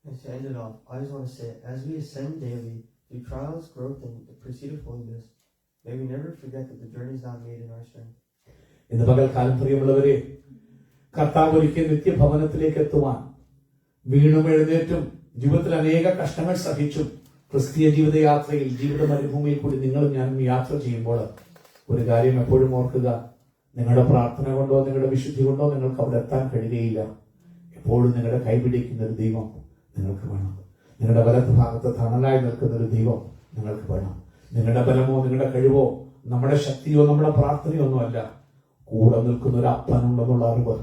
And to end it off, I just want to say, as we ascend daily through trials, growth, and the pursuit of holiness, may we never forget that the journey is not made in our strength.
ഇന്ന് പകൽക്കാലം പ്രിയമുള്ളവരെ, കർത്താവ് ഒരിക്കൽ നിത്യഭവനത്തിലേക്ക് എത്തുവാൻ വീണും എഴുന്നേറ്റും ജീവിതത്തിൽ അനേക കഷ്ടങ്ങൾ സഹിച്ചും ക്രിസ്തീയ ജീവിതയാത്രയിൽ, ജീവിത മരുഭൂമിയിൽ കൂടി നിങ്ങളും ഞാനും യാത്ര ചെയ്യുമ്പോൾ ഒരു കാര്യം എപ്പോഴും ഓർക്കുക, നിങ്ങളുടെ പ്രാർത്ഥന കൊണ്ടോ നിങ്ങളുടെ വിശുദ്ധി കൊണ്ടോ നിങ്ങൾക്ക് അവിടെ എത്താൻ കഴിയുകയില്ല. എപ്പോഴും നിങ്ങളുടെ കൈപിടിക്കുന്ന ഒരു ദൈവം നിങ്ങൾക്ക് വേണം. നിങ്ങളുടെ വലത്ത് ഭാഗത്ത് തണലായി നിൽക്കുന്ന ഒരു ദൈവം നിങ്ങൾക്ക് വേണം. നിങ്ങളുടെ ബലമോ നിങ്ങളുടെ കഴിവോ നമ്മുടെ ശക്തിയോ നമ്മുടെ പ്രാർത്ഥനയോ ഒന്നുമല്ല, കൂടെ നിൽക്കുന്ന ഒരു അപ്പനുണ്ടെന്നുള്ള അറിവ്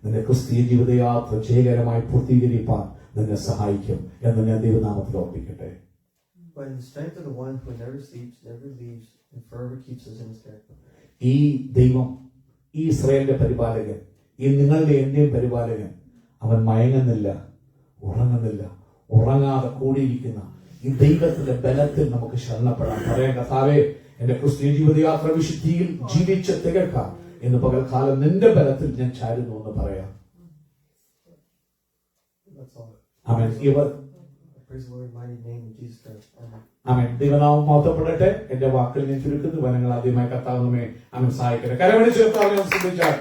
നിന്റെ ക്രിസ്തീയ ജീവിതയാത്ര ജയകരമായി പൂർത്തീകരിക്കാൻ നിന്നെ സഹായിക്കും എന്ന് ഞാൻ ദൈവനാമത്തിൽ ഓർപ്പിക്കട്ടെ.
But in the strength of the one who never sleeps, never leaves, and forever keeps us in His care.
ഈ ദൈവം, ഈ ഇസ്രായേലിന്റെ പരിപാലകൻ, ഈ നിങ്ങളുടെ എന്റെയും പരിപാലകൻ, അവൻ മയങ്ങുന്നില്ല, ഉറങ്ങുന്നില്ല, ഉറങ്ങാതെ കൂടിയിരിക്കുന്ന ഈ ദൈവത്തിന്റെ ബലത്തിൽ നമുക്ക് ശരണപ്പെടാം. പറയാം, കർത്താവേ, എന്റെ ക്രിസ്തീയ ജീവിതയാത്ര വിശുദ്ധിയിൽ ജീവിച്ച് തികക്കാം. ഇന്ന് പകൽക്കാലം നിന്റെ ബലത്തിൽ ഞാൻ ചാരുന്നു എന്ന് പറയാം. ആമേൻ.
Praise the Lord, mighty name of Jesus Christ. Amen.
ആമേൻ. ദൈവനാമം മഹത്വപ്പെടട്ടെ. എന്റെ വാക്കുകൾ ഞാൻ ചുരുക്കുന്നു. വനങ്ങൾ ആദ്യമായി കർത്താവിനെ ആമേൻ സഹായിക്കട്ടെ. കരമടിച്ച് കർത്താവിനെ സ്തുതിച്ചാൽ